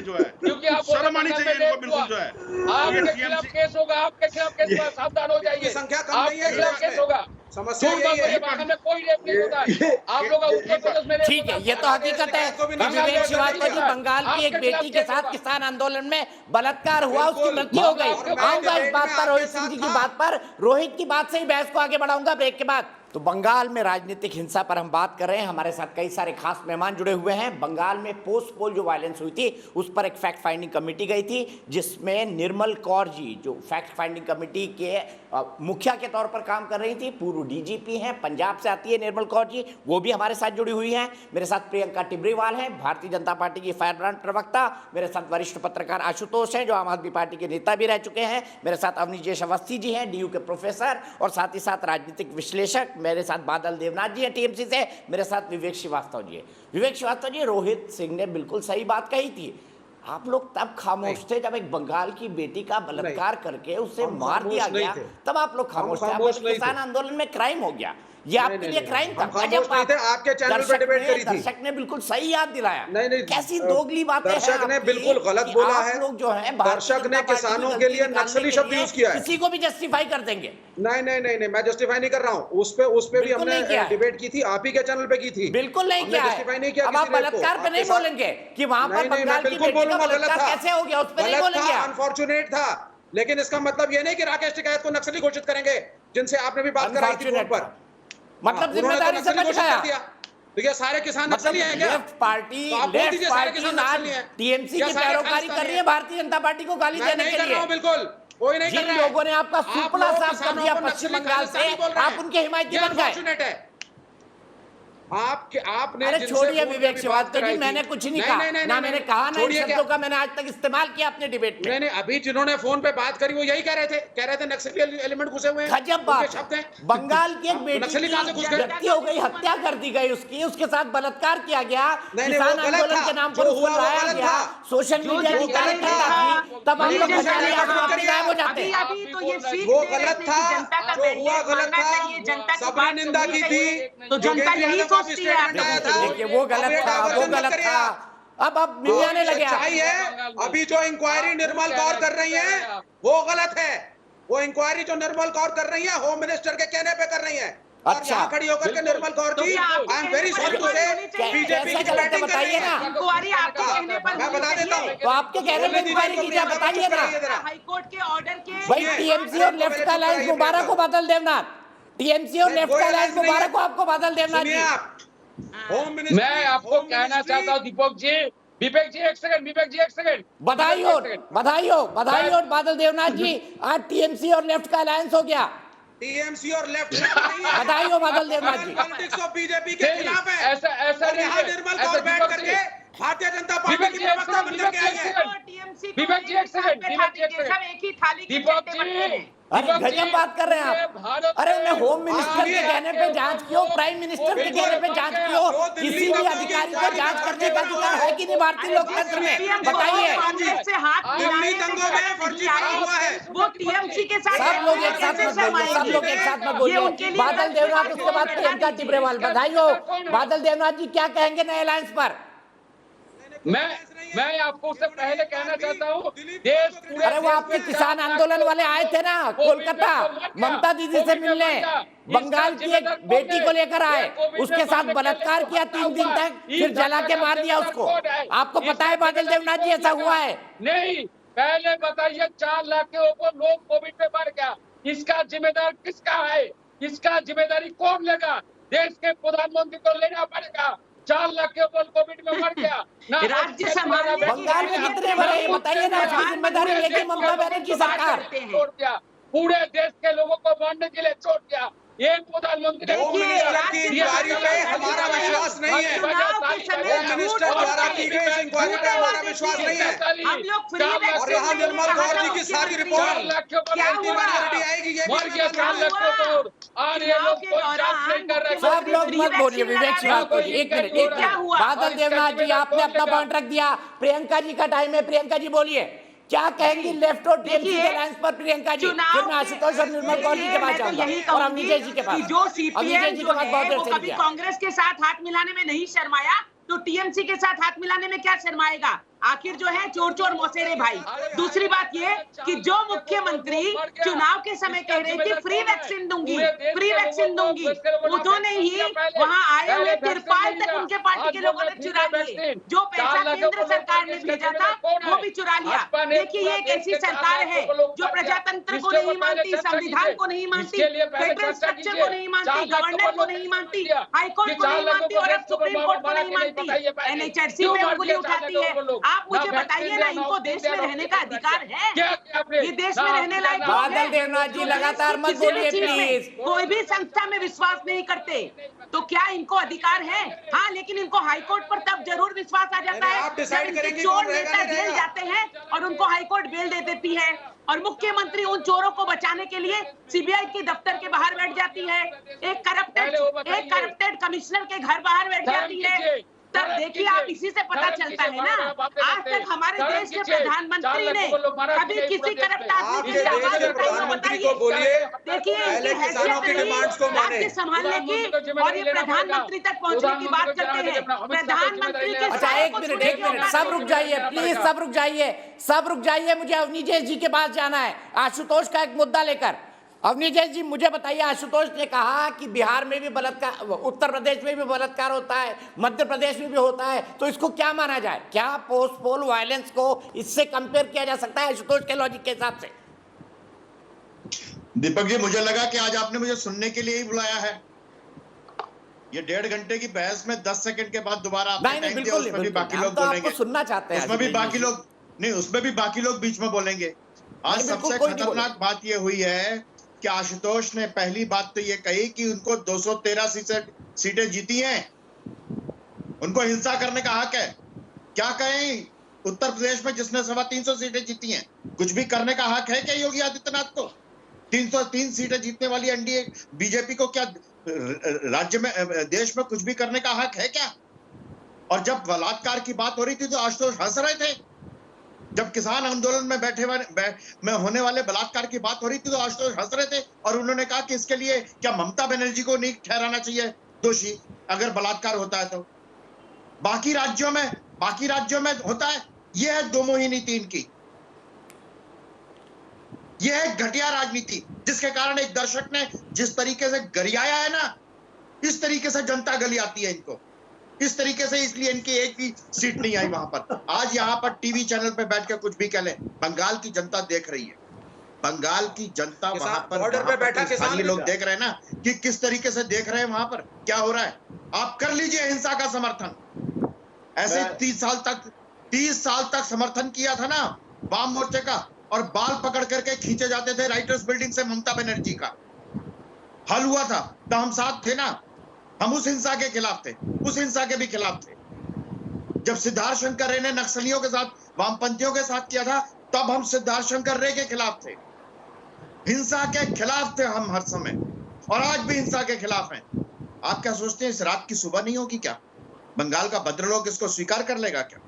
जो है शर्म आनी चाहिए इनको बिल्कुल जो है। आपके खिलाफ केस होगा, आपके खिलाफ केस होगा, सावधान हो जाइए। संख्या कम नहीं है, खिलाफ केस होगा। समस्या कोई रेप नहीं होता है। आप लोग उत्तर प्रदेश में ठीक है, ये तो हकीकत है। विवेक श्रीवास्तव जी, बंगाल की एक बेटी के साथ किसान आंदोलन में बलात्कार हुआ, उसकी मृत्यु हो गई। आऊंगा इस बात पर, रोहित सिंह जी की बात पर, रोहित की बात से ही बहस को आगे बढ़ाऊंगा ब्रेक के बाद। तो बंगाल में राजनीतिक हिंसा पर हम बात कर रहे हैं। हमारे साथ कई सारे खास मेहमान जुड़े हुए हैं। बंगाल में पोस्ट पोल जो वायलेंस हुई थी उस पर एक फैक्ट फाइंडिंग कमेटी गई थी, जिसमें निर्मल कौर जी जो फैक्ट फाइंडिंग कमेटी के मुखिया के तौर पर काम कर रही थी, पूर्व डीजीपी हैं, पंजाब से आती है निर्मल कौर जी, वो भी हमारे साथ जुड़ी हुई हैं। मेरे साथ प्रियंका टिब्रीवाल हैं, भारतीय जनता पार्टी की फायर ब्रांड प्रवक्ता। मेरे साथ वरिष्ठ पत्रकार आशुतोष हैं, जो आम आदमी पार्टी के नेता भी रह चुके हैं। मेरे साथ अवनीश अवस्थी जी हैं, DU के प्रोफेसर और साथ ही साथ राजनीतिक विश्लेषक। मेरे साथ बादल देवनाथ जी है टीएमसी से। मेरे साथ विवेक श्रीवास्तव जी है। विवेक श्रीवास्तव जी, रोहित सिंह ने बिल्कुल सही बात कही थी। आप लोग तब खामोश थे जब एक बंगाल की बेटी का बलात्कार करके उसे मार दिया गया, तब आप लोग खामोश थे। किसान आंदोलन में क्राइम हो गया, ये आपके लिए क्राइम था। आपके चैनल पे डिबेट करी थी, दर्शक ने बिल्कुल सही याद दिलाया। नहीं, कैसी दोगली बातें हैं दर्शक ने बिल्कुल गलत बोला है। लोग जो है दर्शक ने किसानों के लिए नक्सली शब्द यूज किया है, किसी को भी जस्टिफाई कर देंगे। नहीं, मैं जस्टिफाई नहीं कर रहा हूँ। उस पे भी हमने डिबेट की थी, आप ही के चैनल पे की थी। बिल्कुल नहीं किया है। अब आप बलात्कार पे नहीं बोलेंगे कि वहां पर बंगाल की बेटी का बलात्कार कैसे हो गया, उस पर नहीं बोलेंगे। अनफॉर्चुनेट था, लेकिन इसका मतलब ये नहीं कि राकेश टिकैत को नक्सली घोषित करेंगे, जिनसे आपने भी बात कराई थी फोन पर। मतलब जिम्मेदारी से बच गया। तो ये सारे किसान नक्सली हैं क्या? लेफ्ट पार्टी टीएमसी की पैरोकारी कर रही है भारतीय जनता पार्टी को गाली देने के लिए। बिल्कुल कोई नहीं कर रहा है। जिन लोगों ने आपका सुपड़ा साफ कर दिया पश्चिम बंगाल से, आप उनके हिमायती बन गए। आपने अरे छोड़िए विवेक श्रीवास्तव जी, मैंने कुछ नहीं कहा, ना मैंने कहा ना इन शब्दों का मैंने आज तक इस्तेमाल किया अपने डिबेट में। नहीं, अभी जिन्होंने फोन पे बात करी वो यही कह रहे थे नक्सली एलिमेंट घुसे हुए हैं। गजब बात है। बंगाल की एक बेटी की हो गई, हत्या कर दी गई उसकी, उसके साथ बलात्कार किया गया, किसान आंदोलन के नाम पर उसको लाया गया, सोशल मीडिया की कार्यकर्ता थी, तब हम लोग गायब हो जाते। वो गलत था, जो हुआ गलत था, सबने निंदा की थी, तो जनता यही सोचती है। देखिए वो गलत था, अब मिलने लगे। है अभी जो इंक्वायरी निर्मल कौर कर रही है वो गलत है। वो इंक्वायरी जो निर्मल कौर कर रही है होम मिनिस्टर के कहने पे कर रही है। अच्छा, खड़ी होकर के Nirmal Kaur ji, I am very sorry to से बीजेपी की बैटिंग बताइए ना। इंक्वायरी आपके कहने पर मैं बता देता हूँ, तो आपके कहने पे इंक्वायरी कीजिए, बताइए ना। हाईकोर्ट के ऑर्डर के भाई टीएमसी और लेफ्ट का अलायंस मुबारक को बादल देवनाथ, टीएमसी और लेफ्ट का अलायंस मुबारक को आपको बादल देवनाथ जी। मैं आपको कहना चाहता हूँ दीपक जी, विवेक जी एक सेकंड, बधाई हो बादल देवनाथ जी, आज टीएमसी और लेफ्ट का अलायंस हो गया। टीएमसी और लेफ्ट बधाई हो बादल देवनाथ जी। पॉलिटिक्स ऑफ बीजेपी के खिलाफ है। ऐसा यहाँ निर्मल कौर बैठ करके भारतीय जनता पार्टी की प्रवक्ता बनकर के आई है। विवेक जी एक सेकंड, दीपक जी, अरे गजब बात कर रहे हैं आप। अरे मैं होम मिनिस्टर के कहने पे जांच क्यों, प्राइम मिनिस्टर के कहने पे जांच क्यों, किसी भी अधिकारी को जांच करने का अधिकार है कि नहीं भारतीय लोकतंत्र में, बताइए। वो टीएमसी के साथ सब लोग एक साथ मत बोलिए। बादल देवनाथ, उसके बाद प्रियंका टिब्रेवाल। बधाई हो बादल देवनाथ जी, क्या कहेंगे नए अलायंस पर? मैं आपको उससे पहले कहना चाहता हूँ, देश पूरे, अरे वो आपके किसान आंदोलन वाले आए थे ना कोलकाता, ममता दीदी से मिलने, बंगाल की एक बेटी को लेकर आए, उसके साथ बलात्कार किया 3 दिन तक, फिर जला के मार दिया उसको। आपको पता है बादल देवनाथ जी ऐसा हुआ है? नहीं, पहले बताइए 4 लाख के ऊपर लोग कोविड में मर गया, इसका जिम्मेदार किसका है? इसका जिम्मेदारी कौन लेगा? देश के प्रधानमंत्री को लेना पड़ेगा। 4 लाख के ऊपर कोविड में मर गया ना, राज्य संभालने की बंगाल में कितने बड़े बताइए ना, उसकी जिम्मेदारी लेके ममता बनर्जी सरकार छोड़ दिया, पूरे देश के लोगों को मारने के लिए छोड़ दिया। एक प्रधानमंत्री की इंक्वायरी पे हमारा विश्वास नहीं है, होम मिनिस्टर द्वारा की गई इस इंक्वायरी पे हमारा विश्वास नहीं है। और यहाँ निर्मल कौर जी की सारी रिपोर्ट एंटी आएगी, ये सब लोग मत बोलिए। विवेक श्रीवास्तव जी एक मिनट। बादल देवनाथ जी आपने अपना पॉइंट रख दिया, प्रियंका जी का टाइम है, प्रियंका जी बोलिए क्या कहेंगी लेफ्ट और टीएमसी के अलायंस पर प्रियंका जी, फिर मैं आशुतोष और निर्मल कौर जी के पास जाऊंगा और अमित जी के पास। जो सीपीएम जो है वो कभी कांग्रेस के साथ हाथ मिलाने में नहीं शर्माया, तो टीएमसी के साथ हाथ मिलाने में क्या शर्माएगा? आखिर जो है चोर चोर मौसेरे भाई। दूसरी बात ये कि जो मुख्यमंत्री चुनाव के समय कह रहे थे फ्री वैक्सीन दूंगी, उन्होंने ही वहां आए हुए तिरपाल तक उनके पार्टी के लोगों ने चुरा लिए। जो पैसा केंद्र सरकार ने भेजा था वो भी चुरा लिया। देखिए ये एक ऐसी सरकार है जो प्रजातंत्र को नहीं मानती, संविधान को नहीं मानती, फेडरल स्ट्रक्चर को नहीं मानती, गवर्नर को नहीं मानती, हाईकोर्ट को नहीं मानती और अब सुप्रीम कोर्ट को नहीं मानती, एनएचआरसी पे उंगली उठाती है। आप मुझे बताइए ना, इनको देश में रहने का अधिकार है? ये देश में रहने लायक बादल देवनाथ जी लगातार मत बोलिए प्लीज। कोई भी संस्था में विश्वास नहीं करते तो क्या इनको अधिकार है? हाँ, लेकिन इनको हाईकोर्ट पर तब जरूर विश्वास आ जाता है जब इनके चोर नेता जेल जाते हैं और उनको हाईकोर्ट बेल दे देती है और मुख्यमंत्री उन चोरों को बचाने के लिए सीबीआई के दफ्तर के बाहर बैठ जाती है, एक करप्टेड कमिश्नर के घर बाहर बैठ जाती है। सब देखिए, आप इसी से पता चलता है ना, आज तक हमारे देश के प्रधानमंत्री ने कभी किसी करप्ट आदमी की आवाज उठाई, बताइए। देखिए इनकी हैसियत नहीं राज्य संभालने की, और ये प्रधानमंत्री तक पहुंचने की बात करते हैं। प्रधानमंत्री के अच्छा, एक मिनट, सब रुक जाइए प्लीज, सब रुक जाइए, मुझे अवनीश जी के पास जाना है आशुतोष का एक मुद्दा लेकर। अवनीश जी मुझे बताइए, आशुतोष ने कहा कि बिहार में भी बलात्कार, उत्तर प्रदेश में भी बलात्कार होता है, मध्य प्रदेश में भी होता है, तो इसको क्या माना जाए? क्या पोस्ट पोल वायलेंस को इससे कंपेयर किया जा सकता है आशुतोष के लॉजिक के हिसाब से? दीपक जी, मुझे लगा कि आज आपने मुझे सुनने के लिए ही बुलाया है। ये 1.5 घंटे की बहस में 10 सेकंड के बाद दोबारा आपने टाइम दिया, उसमें भी बाकी लोग बोलेंगे, सुनना चाहते हैं, उसमें भी बाकी लोग नहीं, उसमें भी बाकी लोग बीच में बोलेंगे। आज सबसे खतरनाक बात ये हुई है कि आशुतोष ने पहली बात तो ये कही कि उनको 213 सीटें जीती हैं, उनको हिंसा करने का हक है। क्या कहें उत्तर प्रदेश में जिसने 325 सीटें जीती हैं, कुछ भी करने का हक है क्या योगी आदित्यनाथ को? 303 सीटें जीतने वाली एनडीए बीजेपी को क्या राज्य में, देश में कुछ भी करने का हक है क्या? और जब बलात्कार की बात हो रही थी तो आशुतोष हंस रहे थे। जब किसान आंदोलन में होने वाले बलात्कार की बात हो रही थी तो आशुतोष हंस रहे थे, और उन्होंने कहा कि इसके लिए क्या ममता बनर्जी को नहीं ठहराना चाहिए दोषी अगर बलात्कार होता है तो? बाकी राज्यों में होता है। यह है दोमोही नीति इनकी, यह है घटिया राजनीति, जिसके कारण एक दर्शक ने जिस तरीके से गरियाया है ना, इस तरीके से जनता गली आती है इनको, इस तरीके से, इसलिए इनकी एक भी सीट नहीं आई वहां पर। आज यहाँ पर टीवी चैनल पे बैठ के कुछ भी कह ले, बंगाल की जनता देख रही है, बंगाल की जनता वहां पर बॉर्डर पे बैठा किसान लोग देख रहे हैं ना कि किस तरीके से देख रहे हैं वहां पर क्या हो रहा है। आप कर लीजिए हिंसा का समर्थन, ऐसे 30 साल तक समर्थन किया था ना वाम मोर्चे का, और बाल पकड़ करके खींचे जाते थे राइटर्स बिल्डिंग से ममता बनर्जी का। हल हुआ था तो हम साथ थे ना, हम उस हिंसा के खिलाफ थे, उस हिंसा के भी खिलाफ थे। जब सिद्धार्थ शंकर रे ने नक्सलियों के साथ, वामपंथियों के साथ किया था, तब हम सिद्धार्थ शंकर रे के खिलाफ थे, हिंसा के खिलाफ थे हम हर समय, और आज भी हिंसा के खिलाफ हैं। आप क्या सोचते हैं इस रात की सुबह नहीं होगी क्या? बंगाल का भद्रलोक इसको स्वीकार कर लेगा क्या?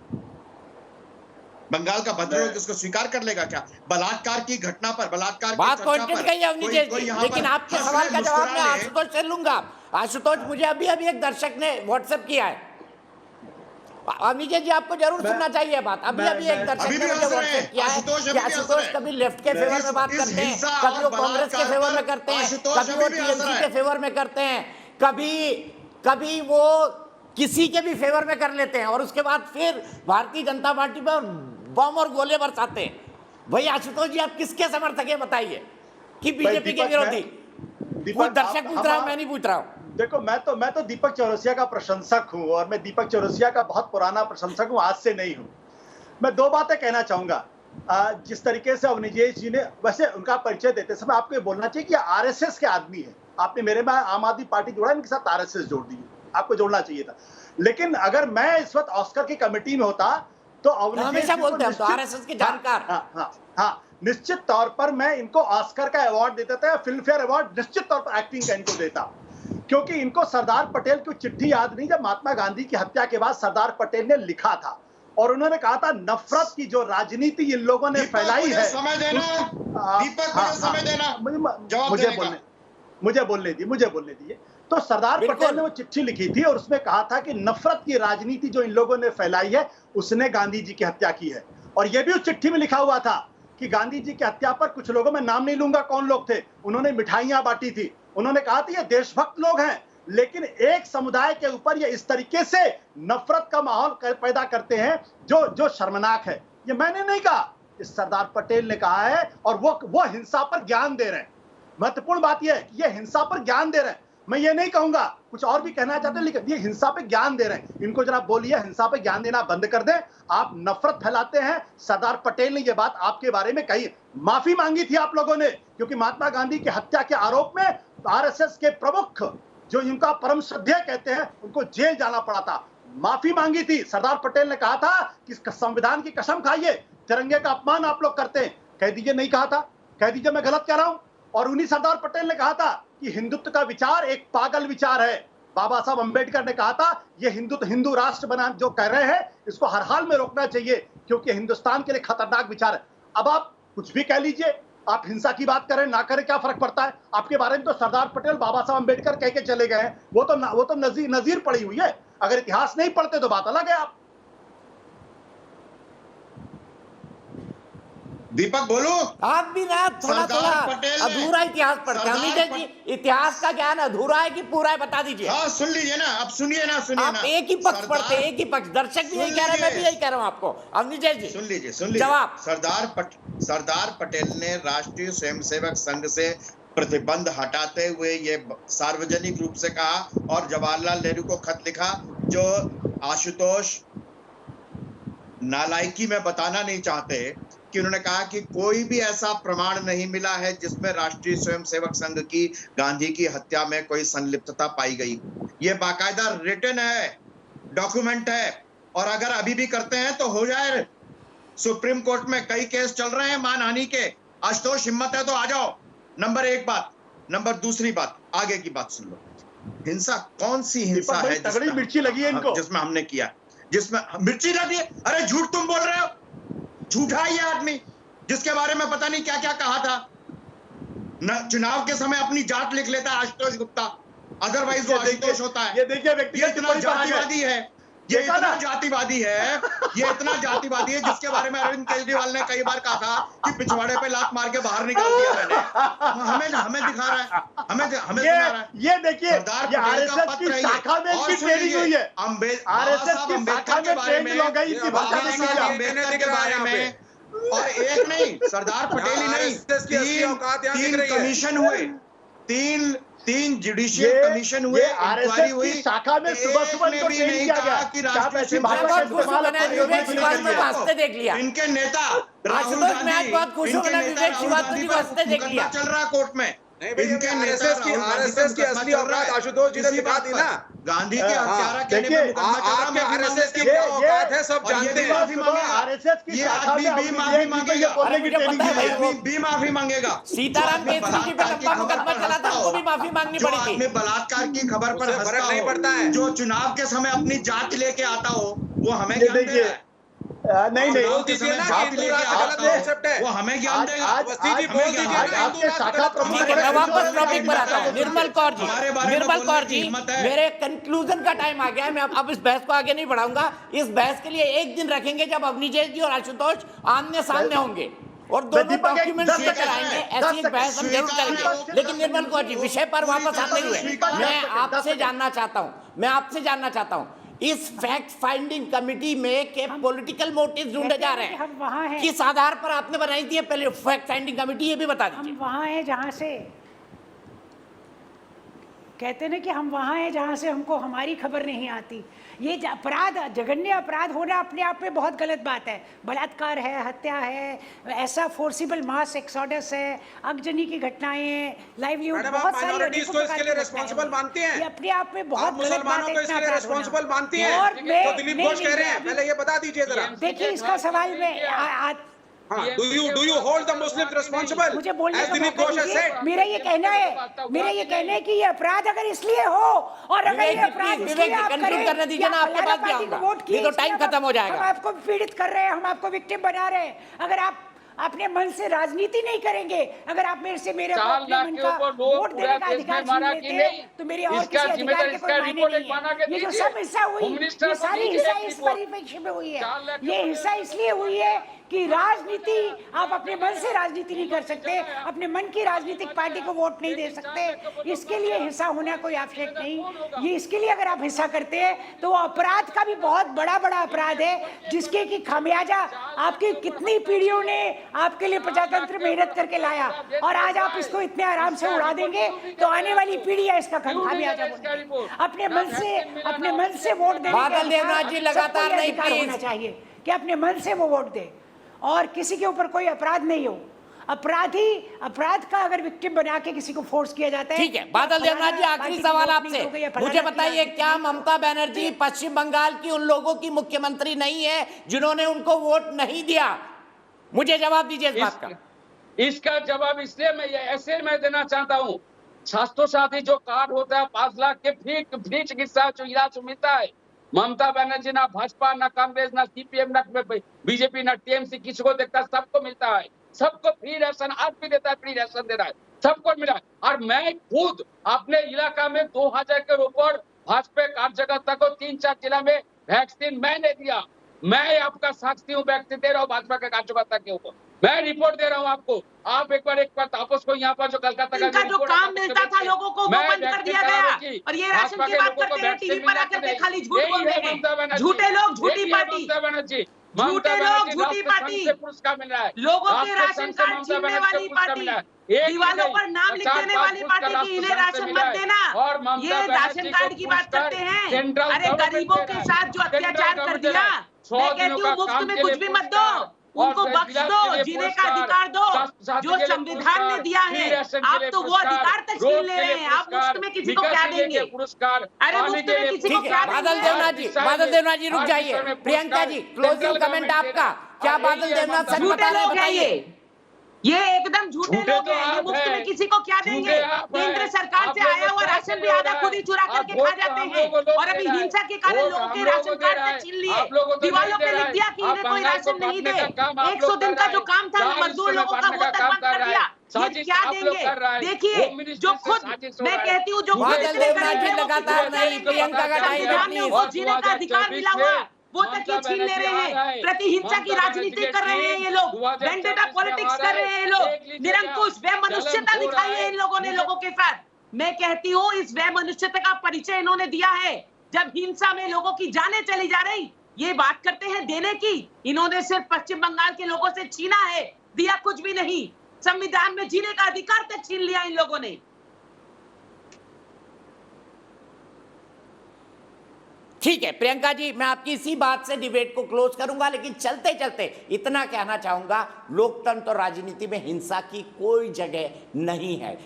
बंगाल का भद्रलोक इसको स्वीकार कर लेगा क्या? बलात्कार की घटना पर, बलात्कार बात पॉइंटेड कही अवनीश जी, लेकिन आपके सवाल का जवाब मैं आशुतोष से लूंगा। आशुतोष, मुझे अभी एक दर्शक ने व्हाट्सएप किया है, अवनीश जी आपको जरूर सुनना चाहिए बात। अभी एक दर्शक ने मुझे व्हाट्सएप किया है कि आशुतोष कभी लेफ्ट के फेवर में बात करते हैं, कभी वो कांग्रेस के फेवर में करते हैं, कभी वो टीएमसी के फेवर में करते हैं, कभी वो किसी के भी फेवर में कर लेते हैं, और उसके बाद फिर भारतीय जनता पार्टी पर बम और गोले बरसाते हैं। भाई आशुतोष जी, आप किसके समर्थक हैं बताइए? कि बीजेपी के विरोधी? कोई दर्शक पूछ रहा है, मैं नहीं पूछ रहा हूं। देखो, मैं तो दीपक चौरसिया का प्रशंसक हूं, और मैं दीपक चौरसिया का बहुत पुराना प्रशंसक हूं, आज से नहीं हूं। मैं 2 बातें कहना चाहूंगा। जिस तरीके से अवनीश जी ने, वैसे उनका परिचय देते समय आपको ये बोलना चाहिए कि आरएसएस के आदमी है। आपने मेरे में आम आदमी पार्टी जोड़ा, इनके साथ आरएसएस जोड़ दी, आपको जोड़ना चाहिए था। लेकिन अगर मैं इस वक्त ऑस्कर की कमेटी में होता तो हमेशा बोलते हैं तो आरएसएस के जानकार, हाँ, निश्चित तौर पर मैं इनको ऑस्कर का अवार्ड देता था, फिल्म फेयर अवार्ड निश्चित तौर पर एक्टिंग का इनको देता, क्योंकि इनको सरदार पटेल की चिट्ठी याद नहीं, जब महात्मा गांधी की हत्या के बाद सरदार पटेल ने लिखा था, और उन्होंने कहा था नफरत की जो राजनीति इन लोगों ने फैलाई है। समय देना, मुझे बोलने दीजिए। तो सरदार पटेल ने वो चिट्ठी लिखी थी, और उसमें कहा था कि नफरत की राजनीति जो इन लोगों ने फैलाई है, उसने गांधी जी की हत्या की है। और ये भी उस चिट्ठी में लिखा हुआ था कि गांधी जी की हत्या पर कुछ लोगों में नाम नहीं लूंगा कौन लोग थे, उन्होंने मिठाइयां बांटी थी, उन्होंने कहा था ये देशभक्त लोग हैं, लेकिन एक समुदाय के ऊपर ये इस तरीके से नफरत का माहौल पैदा करते हैं जो शर्मनाक है। ये मैंने नहीं कहा, इस सरदार पटेल ने कहा है, और वो हिंसा पर ज्ञान दे रहे हैं। महत्वपूर्ण बात यह है कि ये हिंसा पर ज्ञान दे रहे हैं। मैं ये नहीं कहूंगा, कुछ और भी कहना चाहते हैं, लेकिन ये हिंसा पे ज्ञान दे रहे हैं। इनको जरा बोलिए हिंसा पे ज्ञान देना बंद कर दें, आप नफरत फैलाते हैं। सरदार पटेल ने ये बात आपके बारे में कही, माफी मांगी थी आप लोगों ने, क्योंकि महात्मा गांधी की हत्या के आरोप में आरएसएस के प्रमुख, जो इनका परम श्रद्धेय कहते हैं, उनको जेल जाना पड़ा था। माफी मांगी थी। सरदार पटेल ने कहा था कि संविधान की कसम खाइए, तिरंगे का अपमान आप लोग करते हैं। कह दीजिए नहीं कहा था, कह दीजिए मैं गलत कह रहा हूं। और उन्हीं सरदार पटेल ने कहा था कि हिंदुत्व का विचार एक पागल विचार है, बाबा साहब अंबेडकर ने कहा था ये हिंदू राष्ट्र बना जो कह रहे हैं इसको हर हाल में रोकना चाहिए क्योंकि हिंदुस्तान के लिए खतरनाक विचार है। अब आप कुछ भी कह लीजिए, आप हिंसा की बात करें ना करें क्या फर्क पड़ता है? आपके बारे में तो सरदार पटेल बाबा साहब अंबेडकर कह के चले गए हैं, वो तो नजीर पड़ी हुई है। अगर इतिहास नहीं पढ़ते तो बात अलग है। आप दीपक बोलो, आप भी ना थोड़ा थोड़ा अधूरा इतिहास पढ़ते हैं। इतिहास का ज्ञान अधूरा है कि पूरा है, बता दीजिए। हाँ सुन लीजिए ना, अब सुनिए ना, आप एक ही पक्ष पढ़ते हैं, एक ही पक्ष। दर्शक भी यही कह रहे हैं, मैं भी यही कह रहा हूं आपको। अवनीश जी सुन लीजिए जवाब। सरदार पटेल ने राष्ट्रीय स्वयंसेवक संघ से प्रतिबंध हटाते हुए ये सार्वजनिक रूप से कहा और जवाहरलाल नेहरू को खत लिखा, जो आशुतोष नालायकी में बताना नहीं चाहते कि उन्होंने कहा कि कोई भी ऐसा प्रमाण नहीं मिला है जिसमें राष्ट्रीय स्वयंसेवक संघ की गांधी की हत्या में कोई संलिप्तता पाई गई। ये बाकायदा रिटन है, डॉक्यूमेंट है, और अगर अभी भी करते हैं तो हो जाए। सुप्रीम कोर्ट में कई केस चल रहे हैं मानहानि के। आशुतोष हिम्मत है तो आ जाओ। नंबर एक बात। नंबर दूसरी बात, आगे की बात सुन लो। हिंसा कौन सी हिंसा है तगड़ी मिर्ची लगी है इनको, जिसमें हमने किया, जिसमें मिर्ची लगी है? अरे झूठ तुम बोल रहे हो, झूठा ये आदमी जिसके बारे में पता नहीं क्या क्या कहा था। चुनाव के समय अपनी जात लिख लेता है आशुतोष गुप्ता, अदरवाइज वो आशुतोष होता है। ये देखिए व्यक्ति इतना जातिवादी है, ये इतना जातिवादी है, ये इतना जातिवादी है जिसके बारे में अरविंद केजरीवाल ने कई बार कहा था कि पिछवाड़े पे लात मार के बाहर निकाल दिया मैंने। हमें दिखा रहा है, हमें दिखा रहा है। ये देखिए, ये आरएसएस की शाखा में इनकी ट्रेनिंग हुई है। आरएसएस की शाखा में ट्रेनिंग लोग हैं, इनकी भाषा नहीं समझा। अम्बेडकर के बारे में, और एक नहीं, सरदार पटेल ही नहीं, तीन कमीशन हुए, तीन जुडिशियल कमीशन हुए, इंक्वायरी हुई। शाखा में सुबह ने भी नहीं कहा कि राष्ट्रीय देख लिया इनके नेता राहुल गांधी, बहुत खुश हो गया विवेक श्रीवास्तव जी को हंसते देख लिया। चल रहा कोर्ट में इनके आरएसएस की असली औकात आशुतोष जी ने दिखा दी ना। गांधी के हत्यारा कहने पे आपके आरएसएस की क्या औकात है सब जानते हैं। आरएसएस की ये आदमी भी माफी मांगेगा, भी माफी मांगेगा। सीताराम केसरी जी पे लंबा मुकदमा चला था, उनको भी माफी मांगनी पड़ी थी। आदमी बलात्कार की खबर पर फर्क नहीं पड़ता है, जो चुनाव के समय अपनी जात लेके आता हो वो हमें ज्ञान दे रहा है। नहीं बोल दीजिए ना कि हिंदू राष्ट्र गलत कॉन्सेप्ट है, वो हमें ज्ञान देगा। अवस्थी जी बोल दीजिए ना हिंदू राष्ट्र गलत कॉन्सेप्ट है। मैं वापस टॉपिक पर आता हूं। निर्मल कौर जी, मेरे कंक्लूजन का टाइम आ गया है। मैं अब इस बहस को आगे नहीं बढ़ाऊंगा। इस बहस के लिए एक दिन रखेंगे जब अवनीश जी और आशुतोष आमने सामने होंगे और दोनों डॉक्यूमेंट लेकर आएंगे। ऐसी एक बहस हम जरूर करेंगे। लेकिन निर्मल कौर जी, विषय पर वापस आते हुए मैं आपसे जानना चाहता हूं, इस फैक्ट फाइंडिंग कमेटी में के पॉलिटिकल मोटिव ढूंढे जा रहे हैं, हम वहाँ हैं। किस आधार पर आपने बनाई थी पहले फैक्ट फाइंडिंग कमेटी, ये भी बता दीजिए। हम वहाँ हैं जहाँ से कहते हैं ना कि हम वहाँ हैं जहाँ से हमको हमारी खबर नहीं आती। ये अपराध, जघन्य अपराध होना अपने आप में बहुत गलत बात है। बलात्कार है, हत्या है, ऐसा फोर्सिबल मास एक्सोडस है, आगजनी की घटनाएं हैं, लाइवलीहुड, बहुत सारी माइनॉरिटीज को इसके लिए रिस्पांसिबल मानते हैं। ये अपने आप में बहुत गलत बात है। मुसलमानों को इसके लिए रिस्पांसिबल मानती हैं। और तो दिलीप घोष कह रहे हैं, पहले ये बता दीजिए जरा। देखिए इसका सवाल में Do you hold the Muslims responsible? मुझे बोलने as Dilip Ghosh has said? मेरा ये कहना है कि ये अपराध अगर इसलिए हो और अगर ये अपराध इसलिए आप करें, करने दीजिए ना, आपके पास भी आऊंगा, नहीं तो टाइम खत्म हो जाएगा। हम आपको पीड़ित कर रहे हैं, हम आपको विक्टिम बना रहे हैं। अगर आप अपने मन से राजनीति नहीं करेंगे, अगर आप मेरे से मेरे अपने मन का वोट देने का अधिकार छीन लेते हैं, तो मेरे और किसी अधिकार के कोई मायने नहीं है। ये जो सब हिंसा हुई, ये सारी हिंसा इस परिप्रेक्ष्य में हुई है। ये हिंसा इसलिए हुई है कि राजनीति, आप अपने मन से राजनीति नहीं कर सकते, अपने मन की राजनीतिक पार्टी को वोट नहीं दे सकते, इसके लिए हिंसा होना कोई आवश्यक नहीं। ये इसके लिए अगर आप हिंसा करते हैं तो अपराध का भी बहुत बड़ा अपराध है, जिसके की खामियाजा आपकी कितनी पीढ़ियों ने आपके लिए प्रजातंत्र मेहनत करके लाया, और आज आप इसको इतने आराम से उड़ा देंगे तो आने वाली पीढ़ियां इसका खामियाजा भुगतेंगी। अपने मन से वोट देने बादल देवनाथ जी लगातार नहीं, होना चाहिए कि अपने मन से वो वोट दे और किसी के ऊपर कोई अपराध नहीं हो। अपराध का अगर विक्टिम बना के किसी को फोर्स किया जाता है। ठीक है, बादल देवनाथ जी, आखिरी सवाल आपसे, मुझे बताइए, क्या ममता बनर्जी पश्चिम बंगाल की उन लोगों की मुख्यमंत्री नहीं है जिन्होंने उनको वोट नहीं दिया? मुझे जवाब दीजिए इस बात का। इसका जवाब इसलिए मैं ऐसे मैं देना चाहता हूं, स्वास्थ्य साथी जो कार्ड होता है 5 लाख के फ्री चिकित्सा जो इलाज मिलता है। ममता बनर्जी ना भाजपा ना कांग्रेस ना सीपीएम ना बीजेपी ना टीएमसी किसी को देखता, सबको मिलता है, सबको फ्री राशन आज भी देता है, फ्री राशन दे रहा है, सबको मिला। और मैं खुद अपने इलाका में 2000 के ऊपर भाजपा कार्यकर्ता को 3-4 जिला में वैक्सीन मैंने दिया। मैं आपका साक्षी हूँ, वैक्सीन दे रहा हूँ भाजपा के कार्यकर्ता के ऊपर, मैं रिपोर्ट दे रहा हूँ आपको। आप एक बार तापस को यहाँ पर जो कलकत्ता का जो काम मिलता था लोगों को वो बंद कर दिया गया। और ये राशन की बात करते हैं, टीवी पर आकर के खाली झूठ बोलते हैं। झूठे लोग, झूठी पार्टी, झूठे लोग, झूठी पार्टी, पुरस्कार मिल रहा है लोगों के राशन कार्ड छीनने वाली पार्टी, दीवालों पर नाम लिख देने वाली पार्टी की इन्हें राशन मत देना। ये राशन कार्ड की बात करते हैं। अरे गरीबों के साथ जो अत्याचार कर दिया, मैं कहती हूँ मुफ्त में कुछ भी मत दो, उनको बख्श दो, जीने का अधिकार दो जो संविधान ने दिया है। आप तो वो अधिकार तक छीन ले रहे हैं। आप मुफ्त में किसी को क्या देंगे? अरे मुफ्त में किसी को क्या देंगे? बादल देवनाथ जी रुक जाइए। प्रियंका जी क्लोजिंग कमेंट आपका, क्या बादल देवनाथ सच बता रहे हैं? बताइए। ये एकदम झूठे लोग हैं। ये मुफ्त में किसी को क्या देंगे? केंद्र सरकार से आया हुआ राशन भी आधा खुद ही चुरा करके खा जाते हैं। और अभी हिंसा के कारण लोगों के राशन कार्ड से छीन लिए, दीवालों पे लिख दिया कि इन्हें कोई राशन नहीं दे। 100 दिन का जो काम था मजदूर लोगों का वो तक बंद कर दिया। ये क्या देंगे? देखिए जो खुद, मैं कहती हूँ जो बादल देवनाथ जी लगातार नहीं, प्रियंका का टाइम जीने का अधिकार मिला हुआ वो तक ये छीन ले रहे हैं। प्रतिहिंसा की राजनीति कर रहे हैं ये लोग, वेंडेटा पॉलिटिक्स कर रहे हैं ये लोग, निरंकुश वैमनस्यता दिखाई है इन लोगों ने लोगों के साथ। मैं कहती हूँ इस वैमनस्यता का परिचय इन्होंने दिया है जब हिंसा में लोगों की जानें चली जा रही। ये बात करते हैं देने की, इन्होंने सिर्फ पश्चिम बंगाल के लोगों से छीना है, दिया कुछ भी नहीं। संविधान में जीने का अधिकार तक छीन लिया इन लोगों ने। ठीक है प्रियंका जी, मैं आपकी इसी बात से डिबेट को क्लोज करूंगा, लेकिन चलते चलते इतना कहना चाहूंगा, लोकतंत्र और राजनीति में हिंसा की कोई जगह नहीं है।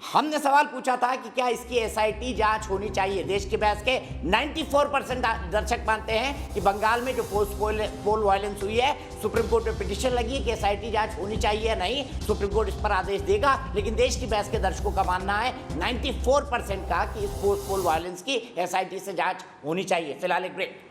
हमने सवाल पूछा था कि क्या इसकी एसआईटी जांच होनी चाहिए। देश के बहस के 94% दर्शक मानते हैं कि बंगाल में जो पोल वायलेंस हुई है, सुप्रीम कोर्ट में पिटीशन लगी है कि एसआईटी जांच होनी चाहिए या नहीं। सुप्रीम कोर्ट इस पर आदेश देगा, लेकिन देश की बहस के दर्शकों का मानना है 94% का कि इस पोल वायलेंस की एसआईटी से जांच होनी चाहिए। फिलहाल एक ब्रेक।